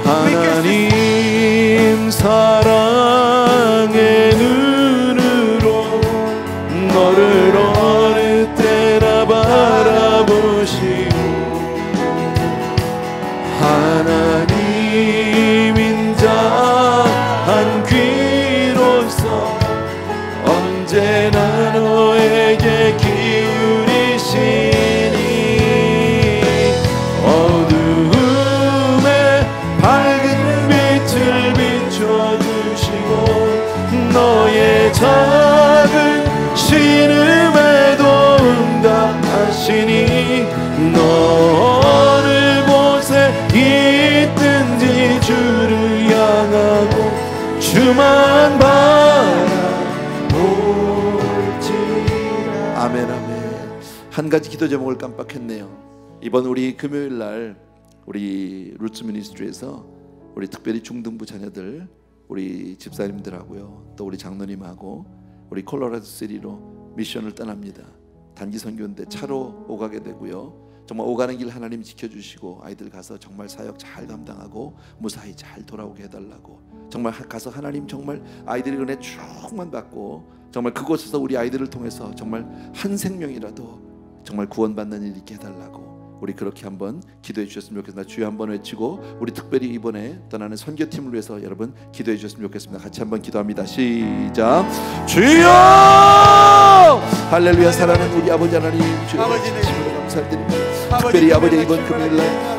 Speaker 3: 하나님 사랑의 눈으로 너를 어느 때나 바라보시고 하나님 인자한 귀로서 언제나 너에게 기울이시니 어두움에 밝은 빛을 비춰주시고 너의 작은 신음에도 응답하시니 너 어느 곳에 있든지 주를 향하고 주만 바라볼지라.
Speaker 1: 아멘 아멘. 한 가지 기도 제목을 깜빡했네요. 이번 우리 금요일 날 우리 루츠 미니스트리에서 우리 특별히 중등부 자녀들 우리 집사님들하고요 또 우리 장로님하고 우리 콜로라도 시리로 미션을 떠납니다. 단기 선교인데 차로 오가게 되고요. 정말 오가는 길 하나님 지켜주시고 아이들 가서 정말 사역 잘 감당하고 무사히 잘 돌아오게 해달라고 정말 가서 하나님 정말 아이들의 은혜 충만 받고 정말 그곳에서 우리 아이들을 통해서 정말 한 생명이라도 정말 구원받는 일 있게 해달라고 우리 그렇게 한번 기도해 주셨으면 좋겠습니다. 주여 한번 외치고 우리 특별히 이번에 떠나는 선교팀을 위해서 여러분 기도해 주셨으면 좋겠습니다. 같이 한번 기도합니다. 시작. 주여 할렐루야. 사랑하는 우리 아버지 하나님 주여 진심으로 감사드립니다. 특별히 아버지 이번 금요일날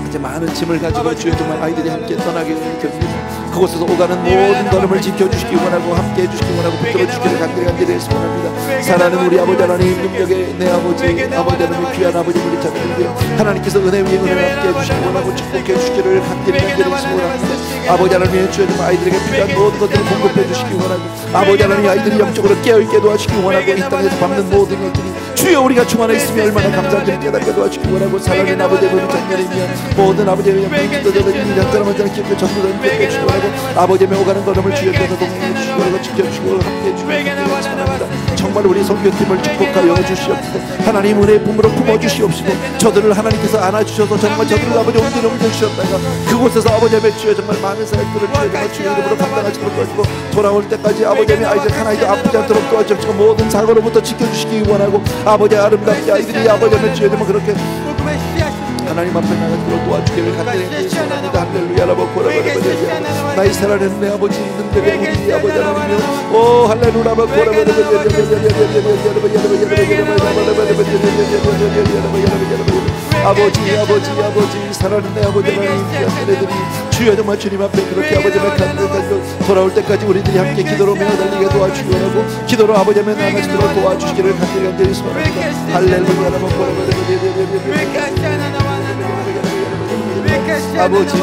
Speaker 1: 이제 많은 짐을 가지고 주여 정말 아이들이 함께 떠나게 됩니다. 그곳에서 오가는 모든 걸음을 지켜주시기 원하고 함께 해주시기 원하고 붙들어주시기를 간절히 소원합니다. 사랑하는 우리 아버지 하나님 능력의 내 아버지 하나님 귀한 아버지 우리 자녀들이여 하나님께서 은혜 위에 은혜를 함께 해주시기 원하고 축복해 주시기를 간절히 소원합니다. 아버지 하나님 주여 정말 아이들에게 필요한 모든 것들을 공급해 주시기 원하고 아버지 하나님 아이들이 영적으로 깨어있게 도와주시기 원하고 이 땅에서 밟는 모든 것들이 주여 우리가 중 안에 있으면 얼마나 감사한지 깨닫게 도와주시기 원하고 사랑하는 아버지 우리 자녀들이여 모든 아버지의 영광 기도자들이 한사람한 사람 기억해 전부 다 기억해 주시기 원하고 아버지의 오가는 걸음을 주여께서 동행해 주시고 지켜주시고 함께해 주시고 원합니다. 정말 우리 선교팀을 축복하여 주시옵소서. 하나님 은혜의 품으로 품어주시옵시고 저들을 하나님께서 안아주셔서 정말 저들을 아버지 온전히 옮겨주셨다가 그곳에서 아버지 앞에 주여 정말 많은 사역들을 주여 이름으로 감당하시도록 도와주고 돌아올 때까지 아버지 아이들 하나님도 아프지 않도록 도와주시고 모든 사고로부터 지켜주시기 원하고 아버지 아름답게 아이들이 아버지 앞에 주여 정말 그렇게 하나님 앞에 나가도록 도와주기를 간절히 소원합니다. 할렐루야 라바코라바라바라바라 나의 사랑하는 내 아버지 능력의 우리 아버지 하나님이여 오 할렐루야 라바코라바라바라바라바라 아버지 사랑하는 내 아버지 하나님 주여 정말 주님 앞에 그렇게 아버지 앞에 돌아올 때까지 우리들이 함께 기도로 매어달리게 도와주시기 원하고 기도로 아버지 앞에 나가시도록 도와주시기를 간절히 소원합니다. 할렐루야 라바코라바라바라바라 아버지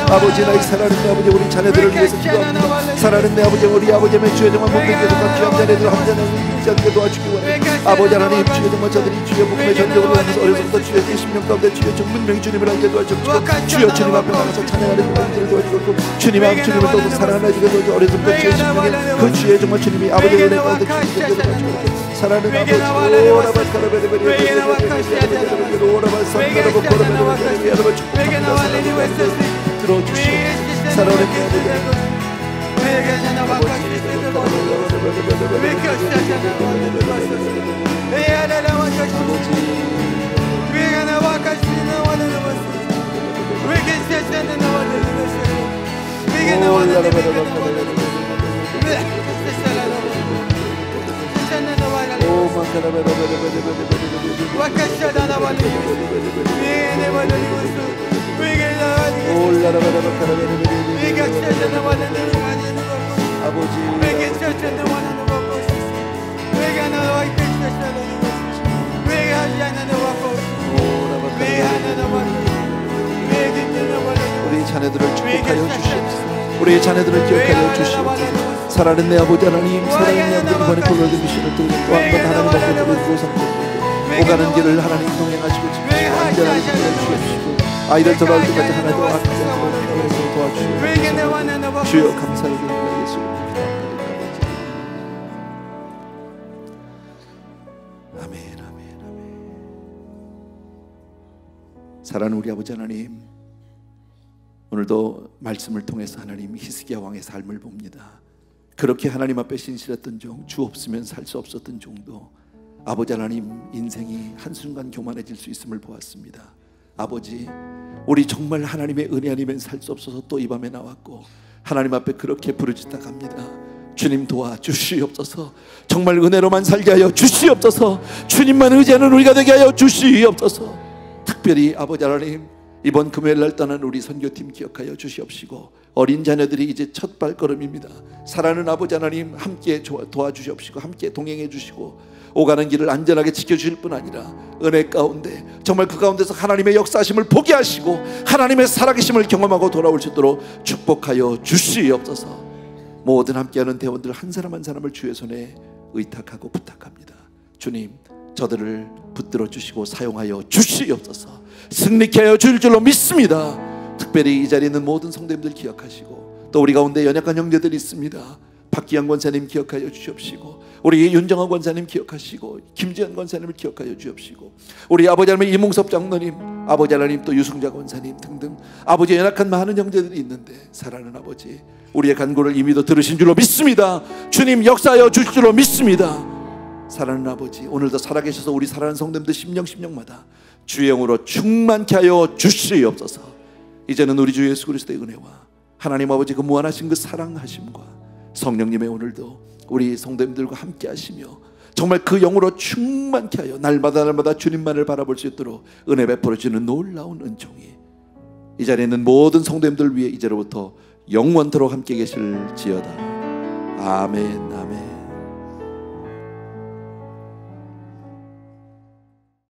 Speaker 1: 아버지 나의 사랑하는 아버지 우리 자녀들을 위해서 기도합니다. 사랑하는 내 아버지 우리 아버지의 주여 정말 목표에서 귀한 자녀들 한 자녀를 잊지 않게 도와주기 원합니다. 아버지 하나님 주여 정말 저들이 주여 목표의 전적으로 하면서 어려서부터 주여 20년 가운데 주여 전문명이 주님을 알게 도와주시고 주여 주님 앞에 나가서 찬양하는 분들을 도와주고 주님 앞에 주님을 또 사랑하는 주님을 어려서부터 주여 10년에 그 주여 정말 주님이 아버지의 은혜 가운데 주님께 도와주시고 사랑하는 아버지 들어주시옵소서. 사랑하는 우리 자녀들을 축복하여 주시옵소서. 우리 자녀들을 기억하여 주시옵소서. 살아있는 내 아버지 하나님, 살아있는 내 아버지, 이번에 골로새 미션을 통해 또 한 번 하나님 앞에 드리고 성도들 오가는 길을 하나님 동행하시고 지키시고 안전하게 지켜주시고 아이들 돌아올 때까지 하나님 앞에서 도와주시옵소서. 주여 감사를 드립니다. 예수 아멘, 아멘, 아멘. 사랑하는 우리 아버지 하나님, 오늘도 말씀을 통해서 하나님 히스기야 왕의 삶을 봅니다. 그렇게 하나님 앞에 신실했던 종, 주 없으면 살 수 없었던 종도 아버지 하나님 인생이 한순간 교만해질 수 있음을 보았습니다. 아버지, 우리 정말 하나님의 은혜 아니면 살 수 없어서 또 이 밤에 나왔고 하나님 앞에 그렇게 부르짖다 갑니다. 주님 도와주시옵소서. 정말 은혜로만 살게 하여 주시옵소서. 주님만 의지하는 우리가 되게 하여 주시옵소서. 특별히 아버지 하나님, 이번 금요일 날 떠난 우리 선교팀 기억하여 주시옵시고 어린 자녀들이 이제 첫 발걸음입니다. 사랑하는 아버지 하나님, 함께 도와주시옵시고 함께 동행해 주시고 오가는 길을 안전하게 지켜주실 뿐 아니라 은혜 가운데 정말 그 가운데서 하나님의 역사하심을 보게 하시고 하나님의 살아계심을 경험하고 돌아올 수 있도록 축복하여 주시옵소서. 모든 함께하는 대원들 한 사람 한 사람을 주의 손에 의탁하고 부탁합니다. 주님, 저들을 붙들어 주시고 사용하여 주시옵소서. 승리케 하여 주실 줄로 믿습니다. 특별히 이 자리에 있는 모든 성도님들 기억하시고 또 우리 가운데 연약한 형제들이 있습니다. 박기양 권사님 기억하여 주시옵시고 우리 윤정환 권사님 기억하시고 김지현 권사님을 기억하여 주옵시고 우리 아버지 하나님 이몽섭 장로님, 아버지 하나님 또 유승자 권사님 등등 아버지 연약한 많은 형제들이 있는데 사랑하는 아버지, 우리의 간구를 이미도 들으신 줄로 믿습니다. 주님 역사하여 주실 줄로 믿습니다. 사랑하는 아버지, 오늘도 살아계셔서 우리 사랑하는 성도님들 심령마다 주의 영으로 충만케 하여 주시옵소서. 이제는 우리 주 예수 그리스도의 은혜와 하나님 아버지 그 무한하신 그 사랑하심과 성령님의 오늘도 우리 성도님들과 함께 하시며 정말 그 영으로 충만케 하여 날마다 주님만을 바라볼 수 있도록 은혜 베풀어 주는 놀라운 은총이 이 자리에 있는 모든 성도님들 위해 이제로부터 영원토록 함께 계실지어다. 아멘, 아멘.